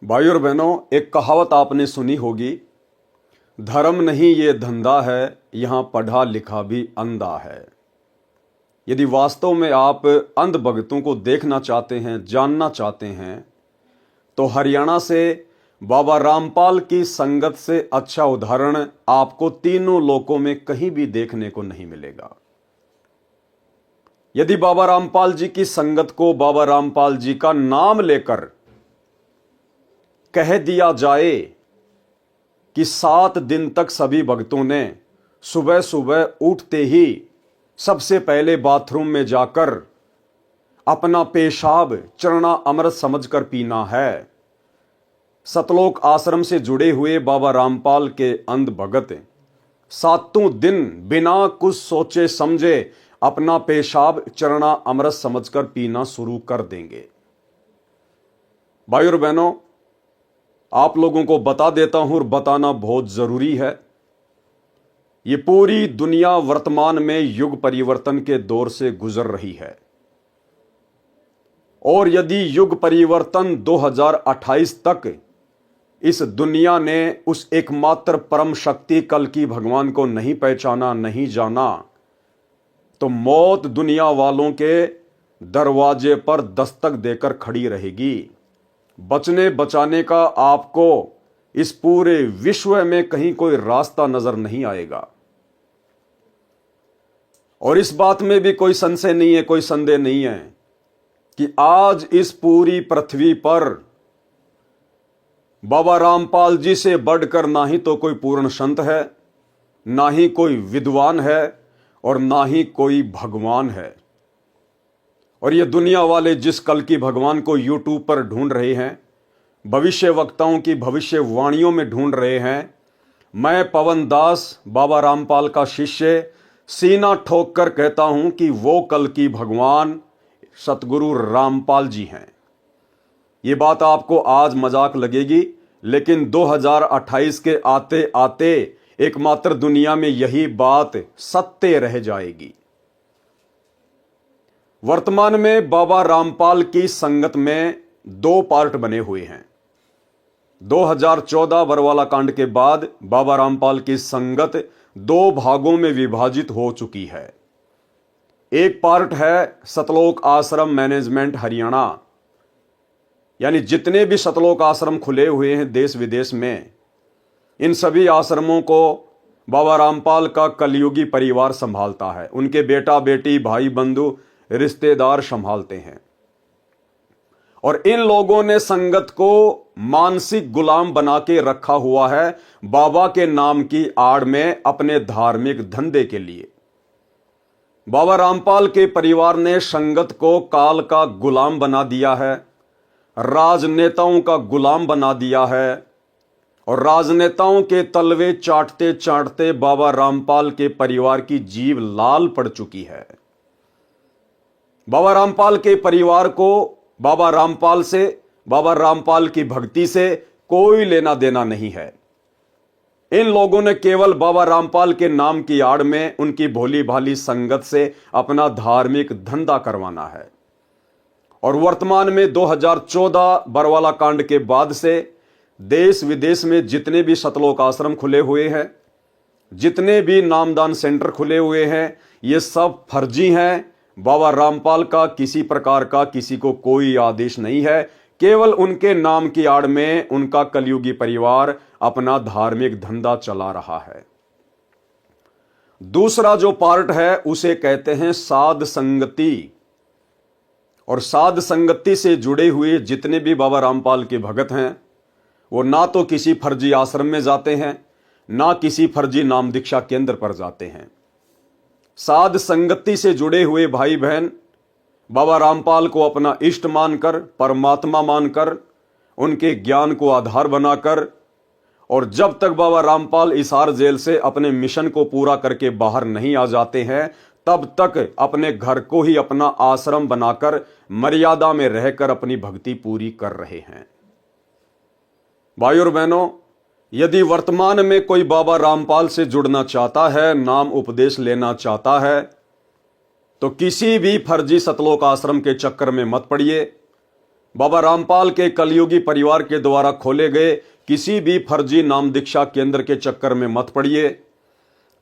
भाइयों और बहनों, एक कहावत आपने सुनी होगी, धर्म नहीं ये धंधा है, यहां पढ़ा लिखा भी अंधा है। यदि वास्तव में आप अंध भगतों को देखना चाहते हैं, जानना चाहते हैं, तो हरियाणा से बाबा रामपाल की संगत से अच्छा उदाहरण आपको तीनों लोकों में कहीं भी देखने को नहीं मिलेगा। यदि बाबा रामपाल जी की संगत को बाबा रामपाल जी का नाम लेकर कह दिया जाए कि 7 दिन तक सभी भक्तों ने सुबह सुबह उठते ही सबसे पहले बाथरूम में जाकर अपना पेशाब चरना अमृत समझकर पीना है। सतलोक आश्रम से जुड़े हुए बाबा रामपाल के अंध भगत 7 दिन बिना कुछ सोचे समझे अपना पेशाब चरना अमृत समझकर पीना शुरू कर देंगे। भाइयों और बहनों, आप लोगों को बता देता हूं और बताना बहुत जरूरी है। ये पूरी दुनिया वर्तमान में युग परिवर्तन के दौर से गुजर रही है और यदि युग परिवर्तन 2028 तक इस दुनिया ने उस एकमात्र परम शक्ति कल की भगवान को नहीं पहचाना, नहीं जाना, तो मौत दुनिया वालों के दरवाजे पर दस्तक देकर खड़ी रहेगी। बचने बचाने का आपको इस पूरे विश्व में कहीं कोई रास्ता नजर नहीं आएगा। और इस बात में भी कोई संशय नहीं है, कोई संदेह नहीं है कि आज इस पूरी पृथ्वी पर बाबा रामपाल जी से बढ़कर ना ही तो कोई पूर्ण संत है, ना ही कोई विद्वान है और ना ही कोई भगवान है। और ये दुनिया वाले जिस कल की भगवान को यूट्यूब पर ढूंढ रहे हैं, भविष्य वक्ताओं की भविष्यवाणियों में ढूंढ रहे हैं, मैं पवन दास बाबा रामपाल का शिष्य सीना ठोक कर कहता हूं कि वो कल की भगवान सतगुरु रामपाल जी हैं। ये बात आपको आज मजाक लगेगी, लेकिन 2028 के आते आते एकमात्र दुनिया में यही बात सत्य रह जाएगी। वर्तमान में बाबा रामपाल की संगत में 2 पार्ट बने हुए हैं। 2014 बरवाला कांड के बाद बाबा रामपाल की संगत 2 भागों में विभाजित हो चुकी है। एक पार्ट है सतलोक आश्रम मैनेजमेंट हरियाणा, यानी जितने भी सतलोक आश्रम खुले हुए हैं देश विदेश में, इन सभी आश्रमों को बाबा रामपाल का कलयुगी परिवार संभालता है। उनके बेटा बेटी भाई बंधु रिश्तेदार संभालते हैं। और इन लोगों ने संगत को मानसिक गुलाम बना के रखा हुआ है बाबा के नाम की आड़ में, अपने धार्मिक धंधे के लिए। बाबा रामपाल के परिवार ने संगत को काल का गुलाम बना दिया है, राजनेताओं का गुलाम बना दिया है और राजनेताओं के तलवे चाटते चाटते बाबा रामपाल के परिवार की जीभ लाल पड़ चुकी है। बाबा रामपाल के परिवार को बाबा रामपाल से, बाबा रामपाल की भक्ति से कोई लेना देना नहीं है। इन लोगों ने केवल बाबा रामपाल के नाम की आड़ में उनकी भोली भाली संगत से अपना धार्मिक धंधा करवाना है। और वर्तमान में 2014 बरवाला कांड के बाद से देश विदेश में जितने भी सतलोक आश्रम खुले हुए हैं, जितने भी नामदान सेंटर खुले हुए हैं, ये सब फर्जी हैं। बाबा रामपाल का किसी प्रकार का किसी को कोई आदेश नहीं है, केवल उनके नाम की आड़ में उनका कलयुगी परिवार अपना धार्मिक धंधा चला रहा है। दूसरा जो पार्ट है उसे कहते हैं साध संगति। और साध संगति से जुड़े हुए जितने भी बाबा रामपाल के भगत हैं, वो ना तो किसी फर्जी आश्रम में जाते हैं, ना किसी फर्जी नाम दीक्षा केंद्र पर जाते हैं। साध संगति से जुड़े हुए भाई बहन बाबा रामपाल को अपना इष्ट मानकर, परमात्मा मानकर, उनके ज्ञान को आधार बनाकर, और जब तक बाबा रामपाल हिसार जेल से अपने मिशन को पूरा करके बाहर नहीं आ जाते हैं, तब तक अपने घर को ही अपना आश्रम बनाकर मर्यादा में रहकर अपनी भक्ति पूरी कर रहे हैं। भाइयों और बहनों, यदि वर्तमान में कोई बाबा रामपाल से जुड़ना चाहता है, नाम उपदेश लेना चाहता है, तो किसी भी फर्जी सतलोक आश्रम के चक्कर में मत पड़िए। बाबा रामपाल के कलयुगी परिवार के द्वारा खोले गए किसी भी फर्जी नाम दीक्षा केंद्र के चक्कर में मत पड़िए।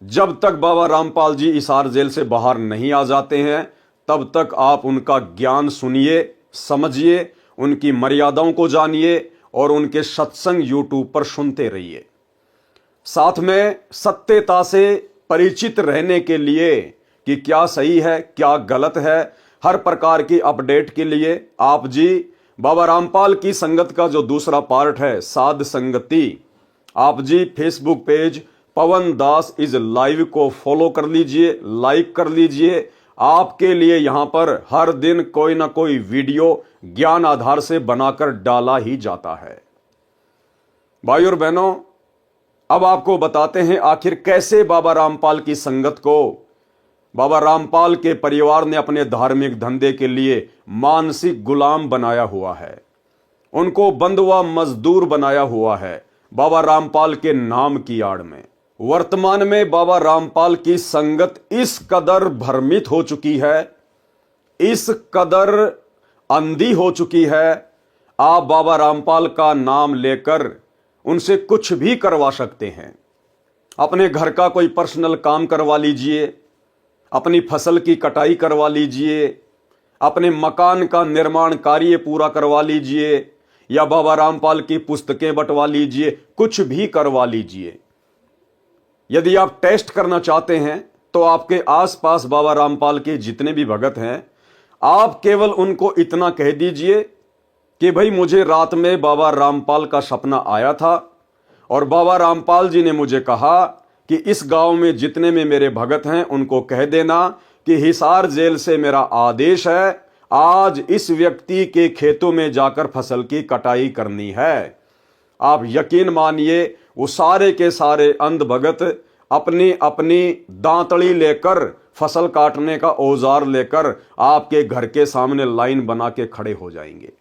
जब तक बाबा रामपाल जी हिसार जेल से बाहर नहीं आ जाते हैं तब तक आप उनका ज्ञान सुनिए, समझिए, उनकी मर्यादाओं को जानिए और उनके सत्संग यूट्यूब पर सुनते रहिए। साथ में सत्यता से परिचित रहने के लिए कि क्या सही है क्या गलत है, हर प्रकार की अपडेट के लिए आप जी बाबा रामपाल की संगत का जो दूसरा पार्ट है साध संगति, आप जी Facebook page Pavan Das is live को फॉलो कर लीजिए, लाइक कर लीजिए। आपके लिए यहां पर हर दिन कोई ना कोई वीडियो ज्ञान आधार से बनाकर डाला ही जाता है। भाइयों और बहनों, अब आपको बताते हैं आखिर कैसे बाबा रामपाल की संगत को बाबा रामपाल के परिवार ने अपने धार्मिक धंधे के लिए मानसिक गुलाम बनाया हुआ है, उनको बंधुआ मजदूर बनाया हुआ है बाबा रामपाल के नाम की आड़ में। वर्तमान में बाबा रामपाल की संगत इस कदर भ्रमित हो चुकी है, इस कदर अंधी हो चुकी है, आप बाबा रामपाल का नाम लेकर उनसे कुछ भी करवा सकते हैं। अपने घर का कोई पर्सनल काम करवा लीजिए, अपनी फसल की कटाई करवा लीजिए, अपने मकान का निर्माण कार्य पूरा करवा लीजिए, या बाबा रामपाल की पुस्तकें बंटवा लीजिए, कुछ भी करवा लीजिए। यदि आप टेस्ट करना चाहते हैं तो आपके आसपास बाबा रामपाल के जितने भी भगत हैं, आप केवल उनको इतना कह दीजिए कि भाई मुझे रात में बाबा रामपाल का सपना आया था और बाबा रामपाल जी ने मुझे कहा कि इस गांव में जितने में मेरे भगत हैं उनको कह देना कि हिसार जेल से मेरा आदेश है, आज इस व्यक्ति के खेतों में जाकर फसल की कटाई करनी है। आप यकीन मानिए वो सारे के सारे अंध भगत अपनी अपनी दांतड़ी लेकर, फसल काटने का औजार लेकर आपके घर के सामने लाइन बना के खड़े हो जाएंगे।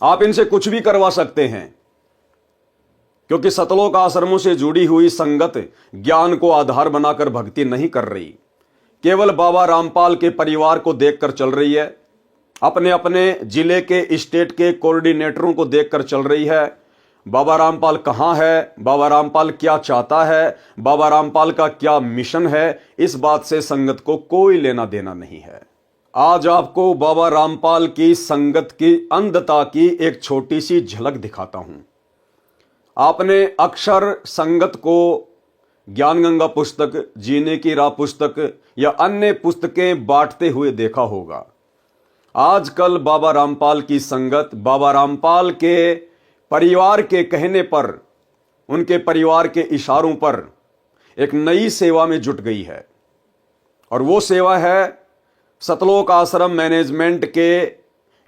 आप इनसे कुछ भी करवा सकते हैं क्योंकि सतलोक आश्रमों से जुड़ी हुई संगत ज्ञान को आधार बनाकर भक्ति नहीं कर रही, केवल बाबा रामपाल के परिवार को देखकर चल रही है, अपने अपने जिले के स्टेट के कोऑर्डिनेटरों को देखकर चल रही है। बाबा रामपाल कहां है, बाबा रामपाल क्या चाहता है, बाबा रामपाल का क्या मिशन है, इस बात से संगत को कोई लेना देना नहीं है। आज आपको बाबा रामपाल की संगत की अंधता की एक छोटी सी झलक दिखाता हूं। आपने अक्सर संगत को ज्ञान गंगा पुस्तक, जीने की राह पुस्तक या अन्य पुस्तकें बांटते हुए देखा होगा। आजकल बाबा रामपाल की संगत बाबा रामपाल के परिवार के कहने पर, उनके परिवार के इशारों पर एक नई सेवा में जुट गई है और वो सेवा है सतलोक आश्रम मैनेजमेंट के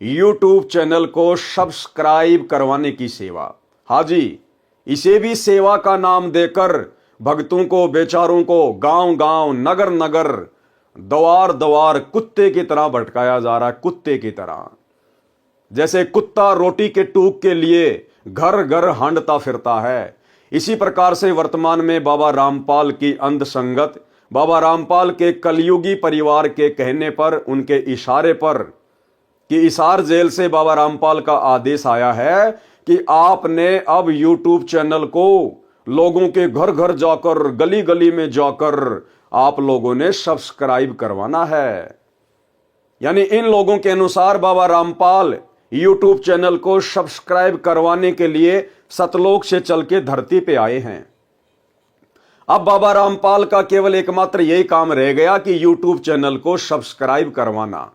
यूट्यूब चैनल को सब्सक्राइब करवाने की सेवा। हाँ जी, इसे भी सेवा का नाम देकर भक्तों को, बेचारों को गांव गांव, नगर नगर, द्वार द्वार कुत्ते की तरह भटकाया जा रहा है। कुत्ते की तरह, जैसे कुत्ता रोटी के टूक के लिए घर घर हांडता फिरता है, इसी प्रकार से वर्तमान में बाबा रामपाल की अंध संगत बाबा रामपाल के कलयुगी परिवार के कहने पर, उनके इशारे पर कि हिसार जेल से बाबा रामपाल का आदेश आया है कि आपने अब यूट्यूब चैनल को लोगों के घर घर जाकर, गली गली में जाकर आप लोगों ने सब्सक्राइब करवाना है। यानी इन लोगों के अनुसार बाबा रामपाल यूट्यूब चैनल को सब्सक्राइब करवाने के लिए सतलोक से चल के धरती पे आए हैं। अब बाबा रामपाल का केवल एकमात्र यही काम रह गया कि यूट्यूब चैनल को सब्सक्राइब करवाना।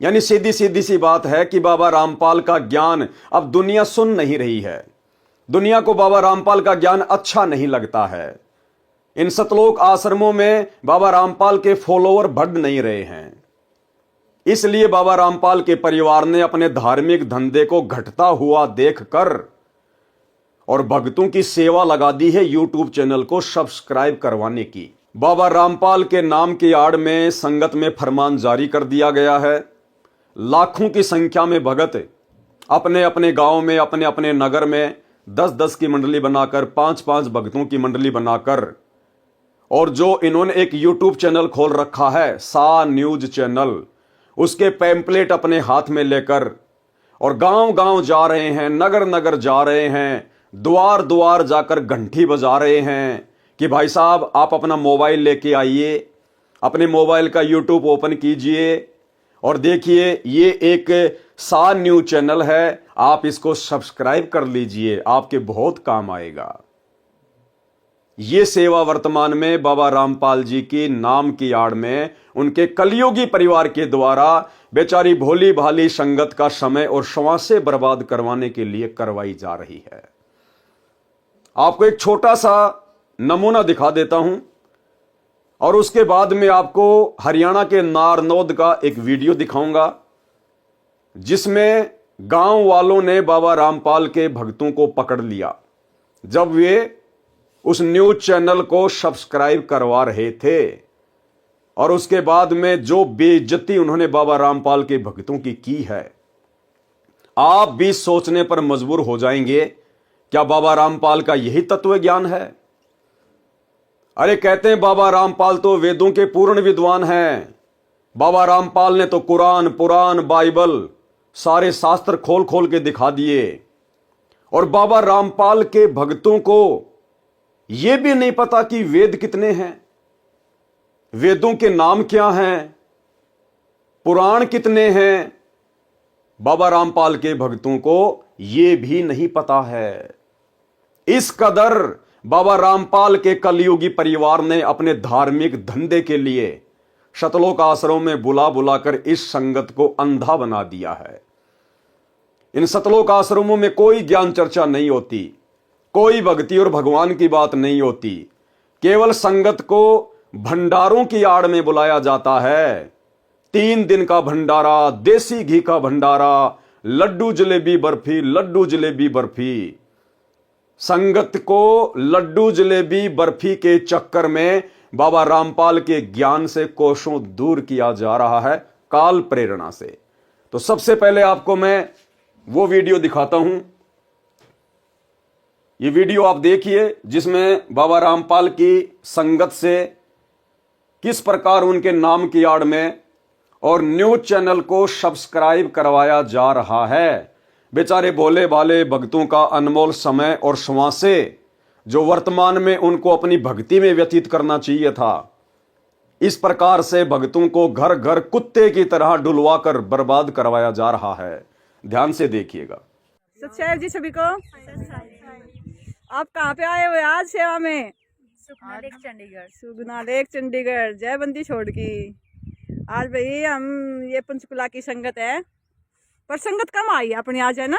यानी सीधी सीधी सी बात है कि बाबा रामपाल का ज्ञान अब दुनिया सुन नहीं रही है। दुनिया को बाबा रामपाल का ज्ञान अच्छा नहीं लगता है। इन सतलोक आश्रमों में बाबा रामपाल के फॉलोअर बढ़ नहीं रहे हैं। इसलिए बाबा रामपाल के परिवार ने अपने धार्मिक धंधे को घटता हुआ देखकर और भक्तों की सेवा लगा दी है यूट्यूब चैनल को सब्सक्राइब करवाने की। बाबा रामपाल के नाम की आड़ में संगत में फरमान जारी कर दिया गया है। लाखों की संख्या में भगत अपने अपने गांव में, अपने अपने नगर में 10-10 की मंडली बनाकर, 5-5 भक्तों की मंडली बनाकर, और जो इन्होंने एक यूट्यूब चैनल खोल रखा है सा न्यूज चैनल, उसके पैम्पलेट अपने हाथ में लेकर और गांव गांव जा रहे हैं, नगर नगर जा रहे हैं, द्वार द्वार जाकर घंटी बजा रहे हैं कि भाई साहब आप अपना मोबाइल लेके आइए, अपने मोबाइल का यूट्यूब ओपन कीजिए और देखिए ये एक सा न्यूज चैनल है, आप इसको सब्सक्राइब कर लीजिए, आपके बहुत काम आएगा। ये सेवा वर्तमान में बाबा रामपाल जी की नाम की आड़ में उनके कलयुगी परिवार के द्वारा बेचारी भोली भाली संगत का समय और श्वासें बर्बाद करवाने के लिए करवाई जा रही है। आपको एक छोटा सा नमूना दिखा देता हूं और उसके बाद में आपको हरियाणा के नारनौद का एक वीडियो दिखाऊंगा जिसमें गांव वालों ने बाबा रामपाल के भक्तों को पकड़ लिया जब वे उस न्यूज चैनल को सब्सक्राइब करवा रहे थे और उसके बाद में जो बेइज्जती उन्होंने बाबा रामपाल के भक्तों की है, आप भी सोचने पर मजबूर हो जाएंगे क्या बाबा रामपाल का यही तत्व ज्ञान है? अरे कहते हैं बाबा रामपाल तो वेदों के पूर्ण विद्वान हैं, बाबा रामपाल ने तो कुरान, पुराण, बाइबल सारे शास्त्र खोल खोल के दिखा दिए और बाबा रामपाल के भक्तों को यह भी नहीं पता कि वेद कितने हैं, वेदों के नाम क्या हैं, पुराण कितने हैं। बाबा रामपाल के भक्तों को यह भी नहीं पता है। इस कदर बाबा रामपाल के कलयुगी परिवार ने अपने धार्मिक धंधे के लिए शतलोक आश्रमों में बुला बुलाकर इस संगत को अंधा बना दिया है। इन शतलोक आश्रमों में कोई ज्ञान चर्चा नहीं होती, कोई भक्ति और भगवान की बात नहीं होती, केवल संगत को भंडारों की आड़ में बुलाया जाता है। 3 दिन का भंडारा, देसी घी का भंडारा, लड्डू जलेबी बर्फी, लड्डू जलेबी बर्फी। संगत को लड्डू जलेबी बर्फी के चक्कर में बाबा रामपाल के ज्ञान से कोसों दूर किया जा रहा है, काल प्रेरणा से। तो सबसे पहले आपको मैं वो वीडियो दिखाता हूं। ये वीडियो आप देखिए जिसमें बाबा रामपाल की संगत से किस प्रकार उनके नाम की आड़ में और न्यूज चैनल को सब्सक्राइब करवाया जा रहा है। बेचारे भोले भाले भक्तों का अनमोल समय और श्वासें जो वर्तमान में उनको अपनी भक्ति में व्यतीत करना चाहिए था, इस प्रकार से भक्तों को घर घर कुत्ते की तरह डुलवाकर बर्बाद करवाया जा रहा है। ध्यान से देखिएगा। सत जी सभी को। आप कहाँ पे आए हुए आज सेवा में? सुगना लेक चंडीगढ़। सुगना लेक चंडीगढ़, जय बंदी छोड़ की। आज भाई हम ये पंचकुला की संगत है, पर संगत कम आई है अपनी आज, है ना,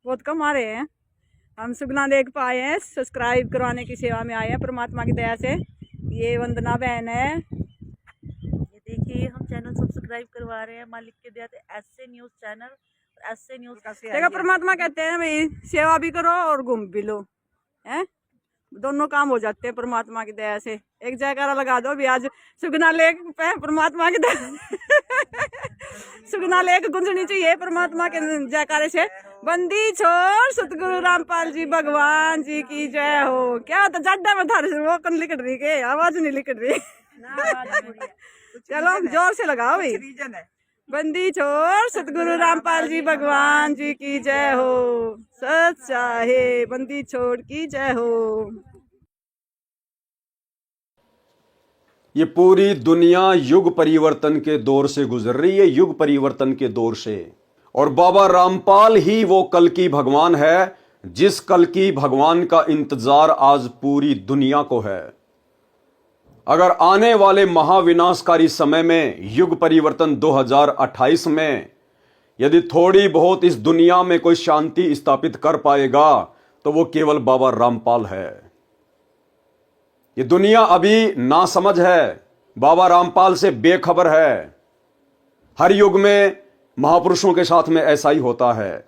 बहुत कम आ रहे हैं। हम सुगना लेक पे आए हैं, सब्सक्राइब करवाने की सेवा में आए हैं परमात्मा की दया से। ये वंदना बहन है, ये देखिए हम चैनल सब्सक्राइब करवा रहे हैं मालिक के दया से। ऐसे न्यूज चैनल, ऐसे न्यूज देखो परमात्मा कहते हैं भाई सेवा भी करो और घूम भी लो, हैं, दोनों काम हो जाते हैं परमात्मा की दया से। एक जयकारा लगा दो भी आज सुगना लेक पे परमात्मा की दया सुगना लेक गुंजनी चाहिए परमात्मा के जयकारे से। बंदी छोड़ सतगुरु रामपाल जी भगवान जी की जय हो। क्या होता जाड्डा में था वो कौन लिखट रही के आवाज नहीं लिखट रही चलो जोर से लगाओ भाई। बंदी छोड़ सतगुरु रामपाल जी भगवान जी की जय हो। सच चाहे बंदी छोड़ की जय हो। ये पूरी दुनिया युग परिवर्तन के दौर से गुजर रही है, युग परिवर्तन के दौर से। और बाबा रामपाल ही वो कल की भगवान है जिस कल की भगवान का इंतजार आज पूरी दुनिया को है। अगर आने वाले महाविनाशकारी समय में युग परिवर्तन 2028 में यदि थोड़ी बहुत इस दुनिया में कोई शांति स्थापित कर पाएगा तो वो केवल बाबा रामपाल है। ये दुनिया अभी नासमझ है, बाबा रामपाल से बेखबर है। हर युग में महापुरुषों के साथ में ऐसा ही होता है।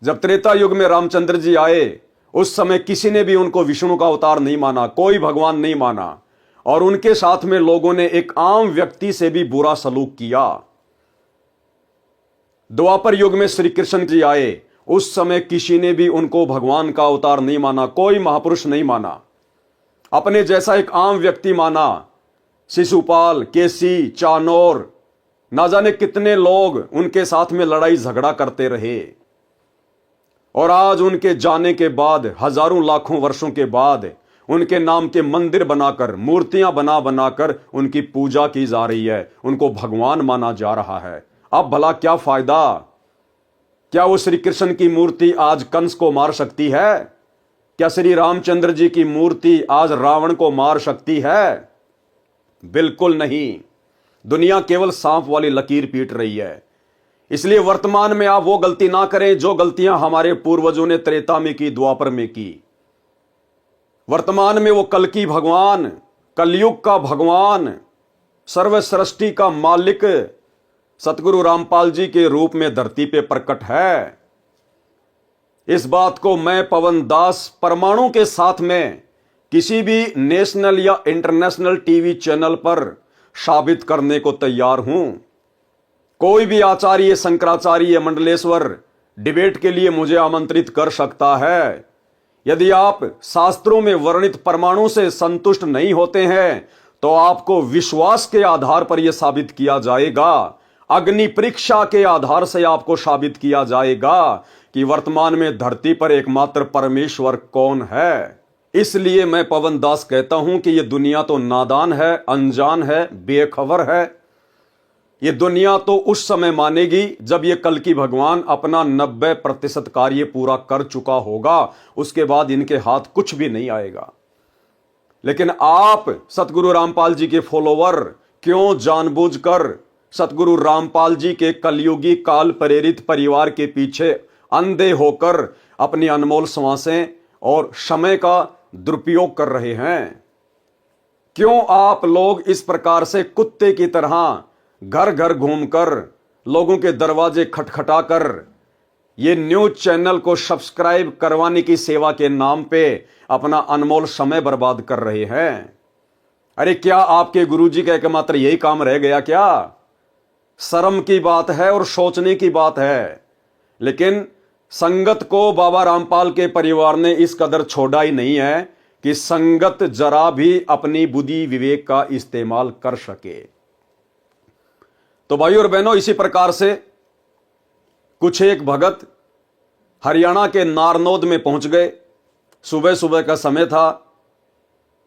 जब त्रेता युग में रामचंद्र जी आए उस समय किसी ने भी उनको विष्णु का अवतार नहीं माना, कोई भगवान नहीं माना, और उनके साथ में लोगों ने एक आम व्यक्ति से भी बुरा सलूक किया। द्वापर युग में श्री कृष्ण जी आए उस समय किसी ने भी उनको भगवान का अवतार नहीं माना, कोई महापुरुष नहीं माना, अपने जैसा एक आम व्यक्ति माना। शिशुपाल, केसी, चानोर ना जाने कितने लोग उनके साथ में लड़ाई झगड़ा करते रहे, और आज उनके जाने के बाद हजारों लाखों वर्षों के बाद उनके नाम के मंदिर बनाकर, मूर्तियां बना बनाकर उनकी पूजा की जा रही है, उनको भगवान माना जा रहा है। अब भला क्या फायदा? क्या वो श्री कृष्ण की मूर्ति आज कंस को मार सकती है? क्या श्री रामचंद्र जी की मूर्ति आज रावण को मार सकती है? बिल्कुल नहीं। दुनिया केवल सांप वाली लकीर पीट रही है। इसलिए वर्तमान में आप वो गलती ना करें जो गलतियां हमारे पूर्वजों ने त्रेता में की, द्वापर में की। वर्तमान में वो कल की भगवान, कलयुग का भगवान, सर्व सृष्टि का मालिक सतगुरु रामपाल जी के रूप में धरती पे प्रकट है। इस बात को मैं पवन दास परमाणु के साथ में किसी भी नेशनल या इंटरनेशनल टीवी चैनल पर साबित करने को तैयार हूं। कोई भी आचार्य, शंकराचार्य, मंडलेश्वर डिबेट के लिए मुझे आमंत्रित कर सकता है। यदि आप शास्त्रों में वर्णित परमाणु से संतुष्ट नहीं होते हैं तो आपको विश्वास के आधार पर यह साबित किया जाएगा, अग्नि परीक्षा के आधार से आपको साबित किया जाएगा कि वर्तमान में धरती पर एकमात्र परमेश्वर कौन है। इसलिए मैं पवन दास कहता हूं कि यह दुनिया तो नादान है, अनजान है, बेखबर है। यह दुनिया तो उस समय मानेगी जब यह कल की भगवान अपना 90% कार्य पूरा कर चुका होगा, उसके बाद इनके हाथ कुछ भी नहीं आएगा। लेकिन आप सतगुरु रामपाल जी के फॉलोवर क्यों जानबूझकर सतगुरु रामपाल जी के कलयुगी काल प्रेरित परिवार के पीछे अंधे होकर अपनी अनमोल श्वासें और समय का दुरुपयोग कर रहे हैं? क्यों आप लोग इस प्रकार से कुत्ते की तरह घर घर घूमकर, लोगों के दरवाजे खटखटाकर ये न्यूज चैनल को सब्सक्राइब करवाने की सेवा के नाम पे अपना अनमोल समय बर्बाद कर रहे हैं? अरे क्या आपके गुरुजी का एकमात्र यही काम रह गया क्या? शर्म की बात है और सोचने की बात है। लेकिन संगत को बाबा रामपाल के परिवार ने इस कदर छोड़ा ही नहीं है कि संगत जरा भी अपनी बुद्धि विवेक का इस्तेमाल कर सके। तो भाइयों और बहनों, इसी प्रकार से कुछ एक भगत हरियाणा के नारनौद में पहुंच गए। सुबह सुबह का समय था,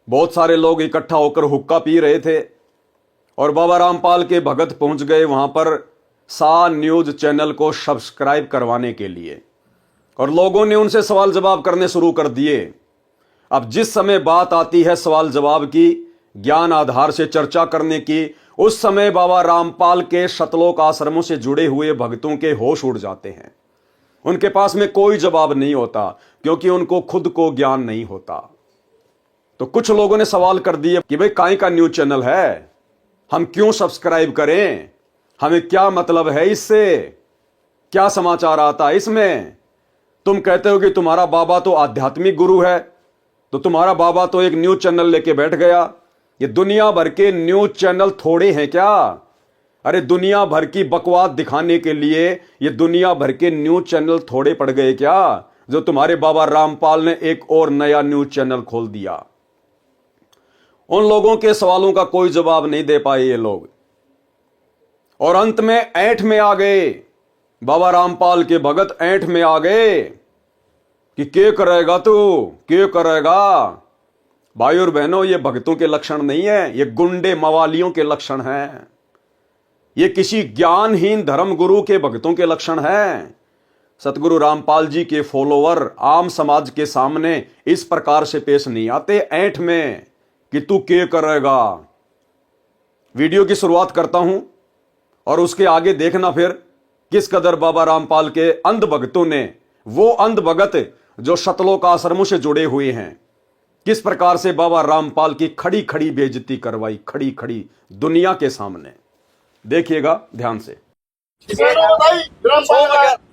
बहुत सारे लोग इकट्ठा होकर हुक्का पी रहे थे और बाबा रामपाल के भगत पहुंच गए वहां पर सा न्यूज चैनल को सब्सक्राइब करवाने के लिए, और लोगों ने उनसे सवाल जवाब करने शुरू कर दिए। अब जिस समय बात आती है सवाल जवाब की, ज्ञान आधार से चर्चा करने की, उस समय बाबा रामपाल के शतलोक आश्रमों से जुड़े हुए भक्तों के होश उड़ जाते हैं। उनके पास में कोई जवाब नहीं होता क्योंकि उनको खुद को ज्ञान नहीं होता। तो कुछ लोगों ने सवाल कर दिए कि भाई काहे का न्यूज चैनल है, हम क्यों सब्सक्राइब करें, हमें क्या मतलब है इससे, क्या समाचार आता है इसमें? तुम कहते हो कि तुम्हारा बाबा तो आध्यात्मिक गुरु है, तो तुम्हारा बाबा तो एक न्यूज चैनल लेके बैठ गया। ये दुनिया भर के न्यूज चैनल थोड़े हैं क्या? अरे दुनिया भर की बकवास दिखाने के लिए ये दुनिया भर के न्यूज चैनल थोड़े पड़ गए क्या, जो तुम्हारे बाबा रामपाल ने एक और नया न्यूज चैनल खोल दिया? उन लोगों के सवालों का कोई जवाब नहीं दे पाए ये लोग, और अंत में ऐंठ में आ गए। बाबा रामपाल के भगत ऐंठ में आ गए कि क्या करेगा तू, क्या करेगा? भाई और बहनों, ये भक्तों के लक्षण नहीं है, ये गुंडे मवालियों के लक्षण हैं। ये किसी ज्ञानहीन धर्म गुरु के भक्तों के लक्षण हैं। सतगुरु रामपाल जी के फॉलोवर आम समाज के सामने इस प्रकार से पेश नहीं आते ऐंठ में कि तू क्या करेगा। वीडियो की शुरुआत करता हूं और उसके आगे देखना फिर किस कदर बाबा रामपाल के अंध भक्तों ने, वो अंध भगत जो शतलोक आश्रमों से जुड़े हुए हैं, किस प्रकार से बाबा रामपाल की खड़ी खड़ी बेइज्जती करवाई, खड़ी खड़ी दुनिया के सामने। देखिएगा ध्यान से।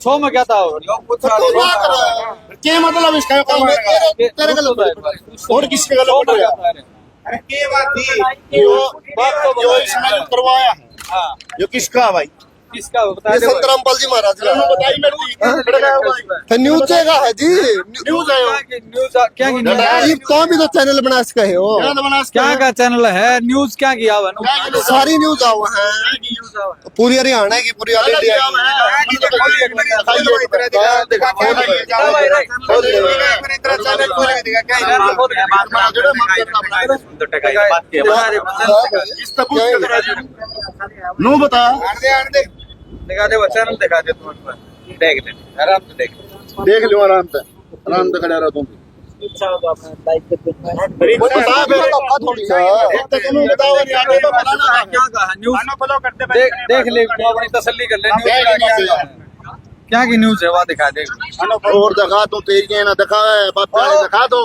छो में क्या था क्या मतलब इसका तेरे गलत और किसके गलत अरे क्या बात थी जो इसमें करवाया है, जो किसका भाई किसका बता ये दो संत रामपाल जी महाराज का बताइए न्यूज का है जी न्यूज है न्यूज क्या की न्यूज ये तो भी तो चैनल बना सके हो क्या का चैनल है न्यूज क्या किया हुआ है सारी न्यूज आओ है पूरी हरियाणा की पूरी ऑल इंडिया नो बता दिखा दे वो चैनल दिखा दे तुम देख ले आराम से देख लो आराम से खड़ा रहो तुम देख ले तू अपनी तसल्ली कर ले क्या की न्यूज है वहाँ दिखा दे और दिखा दो तेरी ना दिखा दिखा दो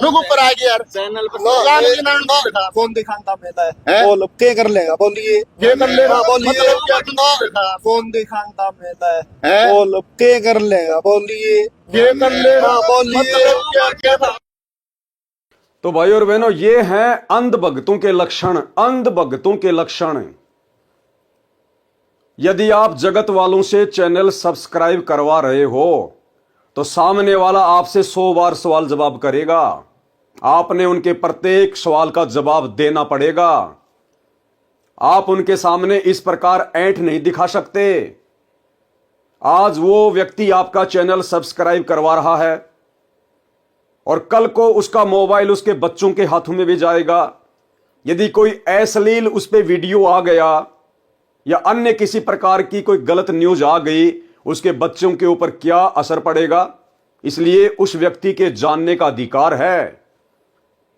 लोग ऊपर आ गया यार चैनल पर कौन दिखाता मेला बोल क्या कर लेगा बोलिए क्या कर लेगा बोलिए कौन दिखाता मेला है बोल क्या कर लेगा बोलिए क्या कर लेगा बोलिए। तो भाई और बहनों, ये हैं अंध भक्तों के लक्षण, अंध भक्तों के लक्षण। यदि आप जगत वालों से चैनल सब्सक्राइब करवा रहे हो तो सामने वाला आपसे 100 बार सवाल जवाब करेगा, आपने उनके प्रत्येक सवाल का जवाब देना पड़ेगा। आप उनके सामने इस प्रकार ऐंठ नहीं दिखा सकते। आज वो व्यक्ति आपका चैनल सब्सक्राइब करवा रहा है और कल को उसका मोबाइल उसके बच्चों के हाथों में भी जाएगा। यदि कोई अश्लील उस पर वीडियो आ गया या अन्य किसी प्रकार की कोई गलत न्यूज आ गई, उसके बच्चों के ऊपर क्या असर पड़ेगा, इसलिए उस व्यक्ति के जानने का अधिकार है।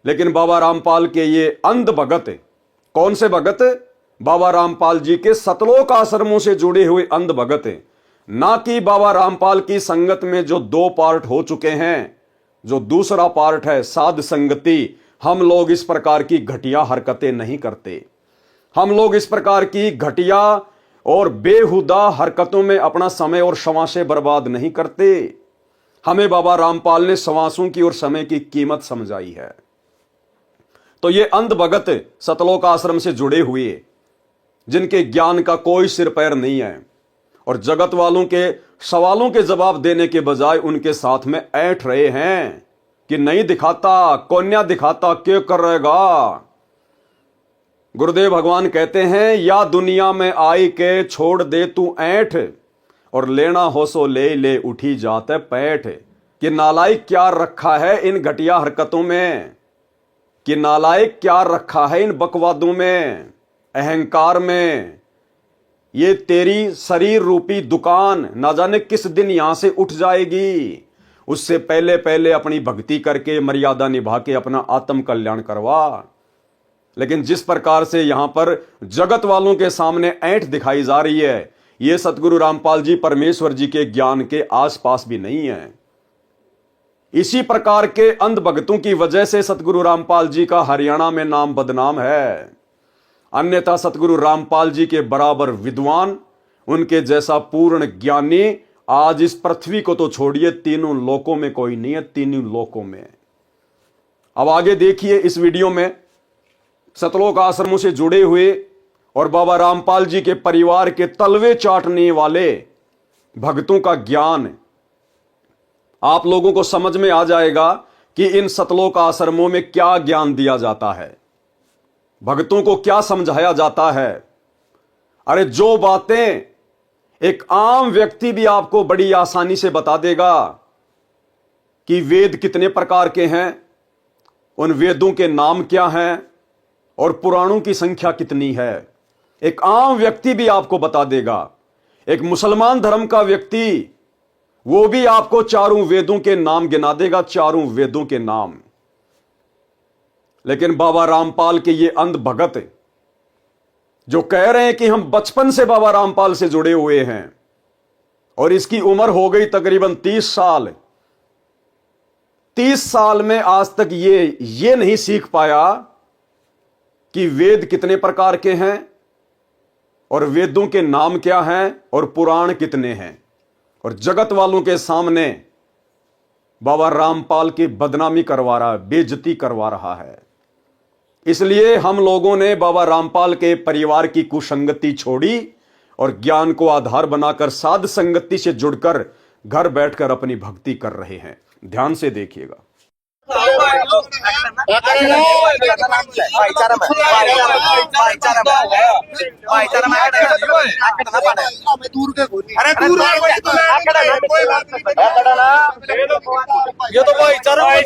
लेकिन बाबा रामपाल के ये अंध भगत, कौन से भगत? बाबा रामपाल जी के सतलोक आश्रमों से जुड़े हुए अंध भगत, ना कि बाबा रामपाल की संगत में जो 2 पार्ट हो चुके हैं। जो दूसरा पार्ट है साध संगति, हम लोग इस प्रकार की घटिया हरकतें नहीं करते। हम लोग इस प्रकार की घटिया और बेहुदा हरकतों में अपना समय और श्वासें बर्बाद नहीं करते। हमें बाबा रामपाल ने श्वासों की और समय की कीमत समझाई है। तो ये अंध भगत सतलोक आश्रम से जुड़े हुए, जिनके ज्ञान का कोई सिर पैर नहीं है और जगत वालों के सवालों के जवाब देने के बजाय उनके साथ में ऐंठ रहे हैं कि नहीं दिखाता, कोन्या दिखाता, क्या कर रहेगा। गुरुदेव भगवान कहते हैं, या दुनिया में आई के छोड़ दे तू ऐंठ और लेना हो सो ले ले उठी जाते पैठ। कि नालायक क्या रखा है इन घटिया हरकतों में, कि नालायक क्या रखा है इन बकवादों में, अहंकार में। ये तेरी शरीर रूपी दुकान ना जाने किस दिन यहां से उठ जाएगी। उससे पहले पहले अपनी भक्ति करके मर्यादा निभा के अपना आत्म कल्याण करवा। लेकिन जिस प्रकार से यहां पर जगत वालों के सामने ऐंठ दिखाई जा रही है, यह सतगुरु रामपाल जी परमेश्वर जी के ज्ञान के आसपास भी नहीं है। इसी प्रकार के अंध भक्तों की वजह से सतगुरु रामपाल जी का हरियाणा में नाम बदनाम है। अन्यथा सतगुरु रामपाल जी के बराबर विद्वान, उनके जैसा पूर्ण ज्ञानी आज इस पृथ्वी को तो छोड़िए, तीनों लोकों में कोई नहीं है, तीनों लोकों में। अब आगे देखिए इस वीडियो में सतलोक आश्रमों से जुड़े हुए और बाबा रामपाल जी के परिवार के तलवे चाटने वाले भक्तों का ज्ञान आप लोगों को समझ में आ जाएगा कि इन सतलोक आश्रमों में क्या ज्ञान दिया जाता है, भक्तों को क्या समझाया जाता है। अरे जो बातें एक आम व्यक्ति भी आपको बड़ी आसानी से बता देगा कि वेद कितने प्रकार के हैं, उन वेदों के नाम क्या हैं और पुराणों की संख्या कितनी है, एक आम व्यक्ति भी आपको बता देगा। एक मुसलमान धर्म का व्यक्ति वो भी आपको चारों वेदों के नाम गिना देगा, चारों वेदों के नाम। लेकिन बाबा रामपाल के ये अंध भगत जो कह रहे हैं कि हम बचपन से बाबा रामपाल से जुड़े हुए हैं और इसकी उम्र हो गई तकरीबन 30 साल, 30 साल में आज तक ये नहीं सीख पाया कि वेद कितने प्रकार के हैं और वेदों के नाम क्या हैं और पुराण कितने हैं, और जगत वालों के सामने बाबा रामपाल की बदनामी करवा रहा है, बेइज्जती करवा रहा है। इसलिए हम लोगों ने बाबा रामपाल के परिवार की कुसंगति छोड़ी और ज्ञान को आधार बनाकर साध संगति से जुड़कर घर बैठकर अपनी भक्ति कर रहे हैं। ध्यान से देखिएगा। ये तो भाईचारा एक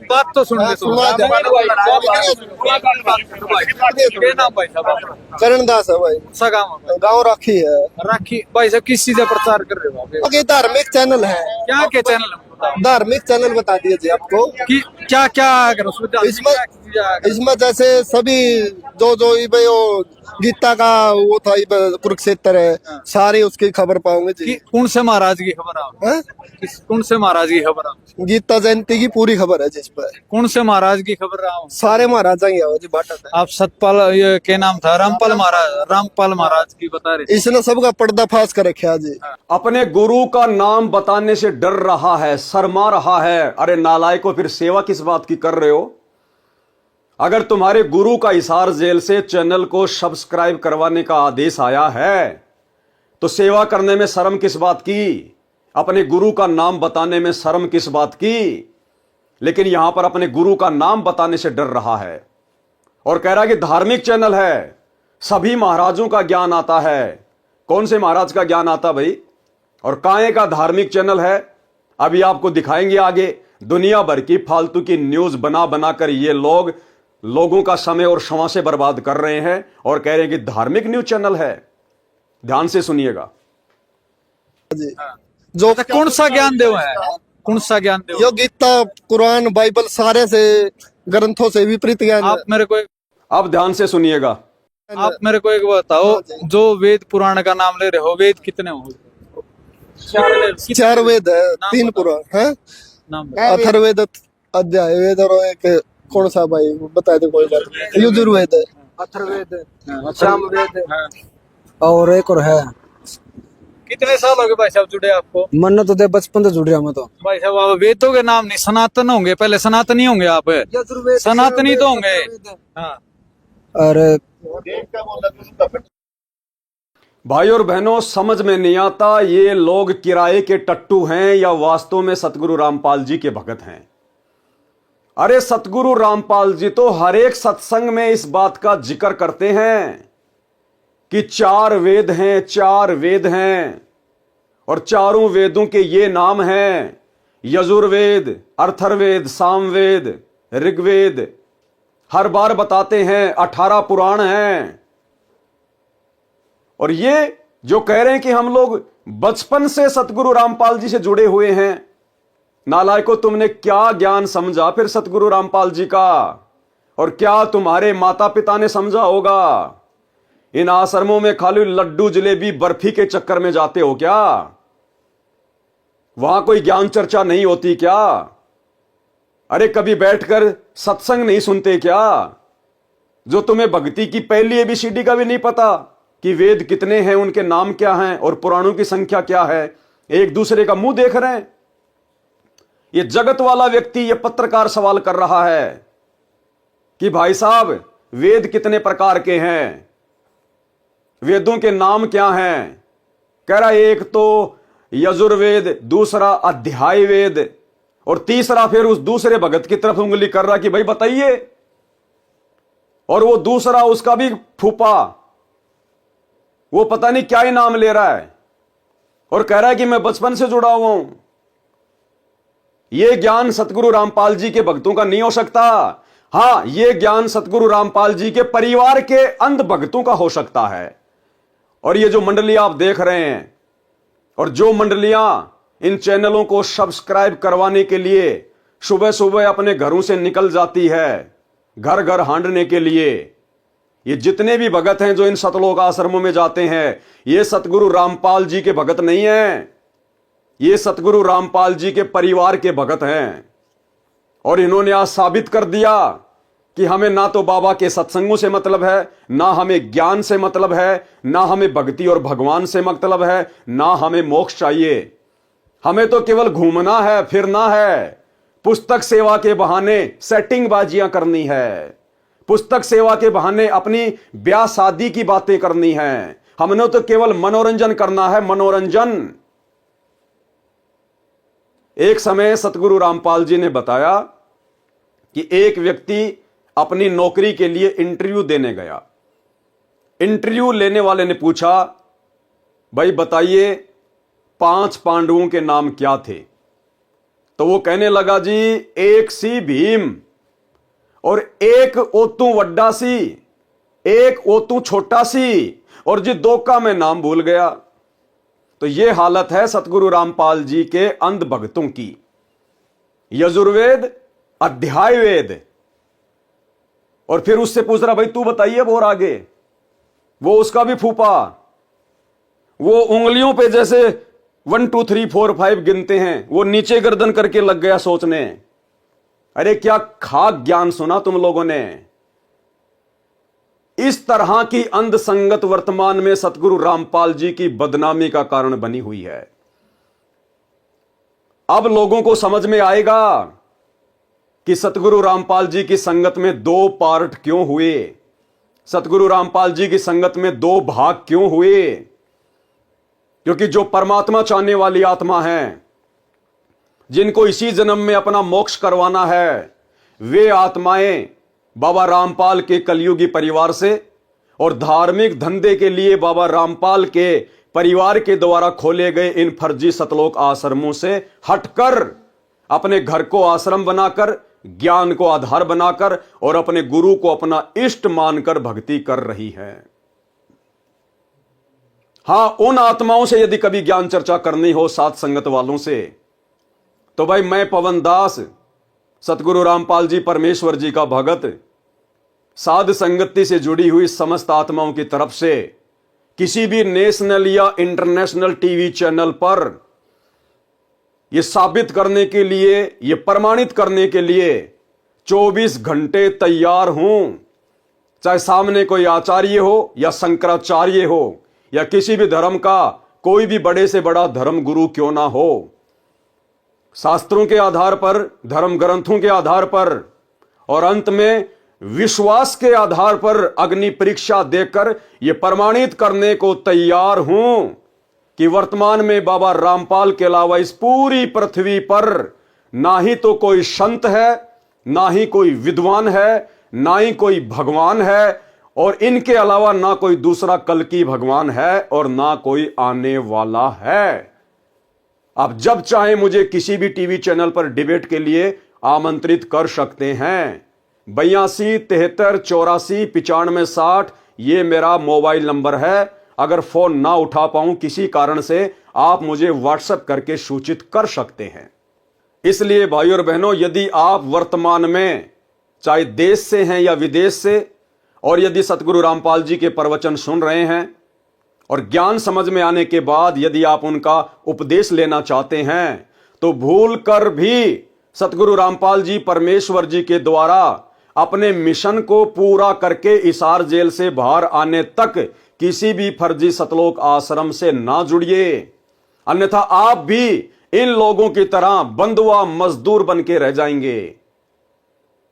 बात तो सुन करण दास है भाई, सा गाँव गाँव राखी है। राखी भाई साहब किस चीज का प्रचार कर रहे हो आप? ये धार्मिक चैनल है। क्या के चैनल धार्मिक चैनल बता दिए जी आपको कि क्या क्या अगर इसमें जैसे सभी जो भाई वो गीता का वो था कुरुक्षेत्र है, सारी उसकी खबर पाओगे जी। कौन से महाराज की खबर आप? कौन से महाराज की खबर आप? गीता जयंती की पूरी खबर है जिस पर। कौन से महाराज की खबर आप? सारे महाराजा ही है जी बाटत है। आप सतपाल ये क्या नाम था? रामपाल महाराज की बता रहे। इसने सबका पर्दाफाश कर रखा जी। अपने गुरु का नाम बताने से डर रहा है, शर्मा रहा है। अरे नालायकों, फिर सेवा किस बात की कर रहे हो? अगर तुम्हारे गुरु का हिसार जेल से चैनल को सब्सक्राइब करवाने का आदेश आया है तो सेवा करने में शर्म किस बात की? अपने गुरु का नाम बताने में शर्म किस बात की? लेकिन यहां पर अपने गुरु का नाम बताने से डर रहा है और कह रहा है कि धार्मिक चैनल है, सभी महाराजों का ज्ञान आता है। कौन से महाराज का ज्ञान आता भाई? और काहे का धार्मिक चैनल है? अभी आपको दिखाएंगे आगे। दुनिया भर की फालतू की न्यूज बना बनाकर ये लोगों का समय और श्वासें बर्बाद कर रहे हैं और कह रहे हैं कि धार्मिक न्यूज चैनल है। ध्यान से सुनिएगा जी। जो कौन सा ज्ञान देव है? कौन सा ज्ञान देव? यो गीता, कुरान, बाइबल सारे से ग्रंथों से विपरीत ज्ञान। आप मेरे को अब ध्यान से सुनिएगा। आप मेरे को एक बताओ, जो वेद पुराण का नाम ले रहे हो, वेद कितने हो? 4 वेद है, 3 पुराण है। अथर्ववेद, अध्याय वेद और एक कौन सा भाई बता दे कोई बात। यजुर्वेद है, अथर्ववेद, सामवेद और एक और है। कितने साल हो गए भाई साहब जुड़े आपको? मन तो दे बचपन से जुड़ रहा मैं तो। भाई साहब आप वेदों के नाम नहीं, सनातन होंगे, पहले सनातनी होंगे आप। सनातनी तो होंगे। हाँ। अरे भाई और बहनों, समझ में नहीं आता ये लोग किराए के टट्टू हैं या वास्तव में सतगुरु रामपाल जी के भगत हैं। अरे सतगुरु रामपाल जी तो हर एक सत्संग में इस बात का जिक्र करते हैं कि 4 वेद हैं, 4 वेद हैं और चारों वेदों के ये नाम हैं: यजुर्वेद, अथर्ववेद, सामवेद, ऋग्वेद। हर बार बताते हैं 18 पुराण हैं। और ये जो कह रहे हैं कि हम लोग बचपन से सतगुरु रामपाल जी से जुड़े हुए हैं, नालायकों, तुमने क्या ज्ञान समझा फिर सतगुरु रामपाल जी का? और क्या तुम्हारे माता पिता ने समझा होगा? इन आश्रमों में खाली लड्डू जलेबी बर्फी के चक्कर में जाते हो क्या? वहां कोई ज्ञान चर्चा नहीं होती क्या? अरे कभी बैठकर सत्संग नहीं सुनते क्या? जो तुम्हें भक्ति की पहली ABCD का भी नहीं पता कि वेद कितने हैं, उनके नाम क्या हैं और पुराणों की संख्या क्या है? एक दूसरे का मुंह देख रहे हैं। ये जगत वाला व्यक्ति, ये पत्रकार सवाल कर रहा है कि भाई साहब वेद कितने प्रकार के हैं, वेदों के नाम क्या हैं? कह रहा है एक तो यजुर्वेद, दूसरा अध्याय वेद और तीसरा फिर उस दूसरे भगत की तरफ उंगली कर रहा कि भाई बताइए। और वो दूसरा उसका भी फूफा, वो पता नहीं क्या ही नाम ले रहा है और कह रहा है कि मैं बचपन से जुड़ा हुआ हूं। यह ज्ञान सतगुरु रामपाल जी के भक्तों का नहीं हो सकता। हां, यह ज्ञान सतगुरु रामपाल जी के परिवार के अंध भक्तों का हो सकता है। और ये जो मंडलियां आप देख रहे हैं और जो मंडलियां इन चैनलों को सब्सक्राइब करवाने के लिए सुबह सुबह अपने घरों से निकल जाती है घर घर हांडने के लिए, ये जितने भी भगत हैं जो इन सतलोक आश्रमों में जाते हैं, ये सतगुरु रामपाल जी के भगत नहीं हैं, ये सतगुरु रामपाल जी के परिवार के भगत हैं। और इन्होंने आज साबित कर दिया कि हमें ना तो बाबा के सत्संगों से मतलब है, ना हमें ज्ञान से मतलब है, ना हमें भक्ति और भगवान से मतलब है, ना हमें मोक्ष चाहिए। हमें तो केवल घूमना है, फिरना है, पुस्तक सेवा के बहाने सेटिंग बाजियां करनी है, पुस्तक सेवा के बहाने अपनी ब्याह शादी की बातें करनी है। हमने तो केवल मनोरंजन करना है, मनोरंजन। एक समय सतगुरु रामपाल जी ने बताया कि एक व्यक्ति अपनी नौकरी के लिए इंटरव्यू देने गया। इंटरव्यू लेने वाले ने पूछा, भाई बताइए 5 पांडवों के नाम क्या थे? तो वो कहने लगा, जी एक सी भीम और एक ओतू वड्डा सी, एक ओतू छोटा सी, और जी 2 का मैं नाम भूल गया। तो ये हालत है सतगुरु रामपाल जी के अंध भक्तों की। यजुर्वेद, अध्याय वेद, और फिर उससे पूछ रहा, भाई तू बताइए और आगे। वो उसका भी फूफा, वो उंगलियों पे जैसे 1 2 3 4 5 गिनते हैं, वो नीचे गर्दन करके लग गया सोचने। अरे क्या खाक ज्ञान सुना तुम लोगों ने। इस तरह की अंध संगत वर्तमान में सतगुरु रामपाल जी की बदनामी का कारण बनी हुई है। अब लोगों को समझ में आएगा कि सतगुरु रामपाल जी की संगत में 2 पार्ट क्यों हुए, सतगुरु रामपाल जी की संगत में 2 भाग क्यों हुए। क्योंकि जो परमात्मा चाहने वाली आत्मा है, जिनको इसी जन्म में अपना मोक्ष करवाना है, वे आत्माएं बाबा रामपाल के कलयुगी परिवार से और धार्मिक धंधे के लिए बाबा रामपाल के परिवार के द्वारा खोले गए इन फर्जी सतलोक आश्रमों से हटकर अपने घर को आश्रम बनाकर, ज्ञान को आधार बनाकर और अपने गुरु को अपना इष्ट मानकर भक्ति कर रही है। हां, उन आत्माओं से यदि कभी ज्ञान चर्चा करनी हो, साथ संगत वालों से, तो भाई मैं पवन दास, सतगुरु रामपाल जी परमेश्वर जी का भगत, साध संगति से जुड़ी हुई समस्त आत्माओं की तरफ से किसी भी नेशनल या इंटरनेशनल टीवी चैनल पर यह साबित करने के लिए, यह प्रमाणित करने के लिए 24 घंटे तैयार हूं। चाहे सामने कोई आचार्य हो या शंकराचार्य हो या किसी भी धर्म का कोई भी बड़े से बड़ा धर्म गुरु क्यों ना हो, शास्त्रों के आधार पर, धर्म ग्रंथों के आधार पर और अंत में विश्वास के आधार पर अग्नि परीक्षा देकर यह प्रमाणित करने को तैयार हूं कि वर्तमान में बाबा रामपाल के अलावा इस पूरी पृथ्वी पर ना ही तो कोई संत है, ना ही कोई विद्वान है, ना ही कोई भगवान है, और इनके अलावा ना कोई दूसरा कल की भगवान है और ना कोई आने वाला है। आप जब चाहे मुझे किसी भी टीवी चैनल पर डिबेट के लिए आमंत्रित कर सकते हैं। 82 73 84 95 60 ये मेरा मोबाइल नंबर है। अगर फोन ना उठा पाऊं किसी कारण से, आप मुझे व्हाट्सएप करके सूचित कर सकते हैं। इसलिए भाइयों और बहनों, यदि आप वर्तमान में चाहे देश से हैं या विदेश से, और यदि सतगुरु रामपाल जी के प्रवचन सुन रहे हैं और ज्ञान समझ में आने के बाद यदि आप उनका उपदेश लेना चाहते हैं, तो भूल कर भी सतगुरु रामपाल जी परमेश्वर जी के द्वारा अपने मिशन को पूरा करके इसार जेल से बाहर आने तक किसी भी फर्जी सतलोक आश्रम से ना जुड़िए। अन्यथा आप भी इन लोगों की तरह बंधुआ मजदूर बन के रह जाएंगे।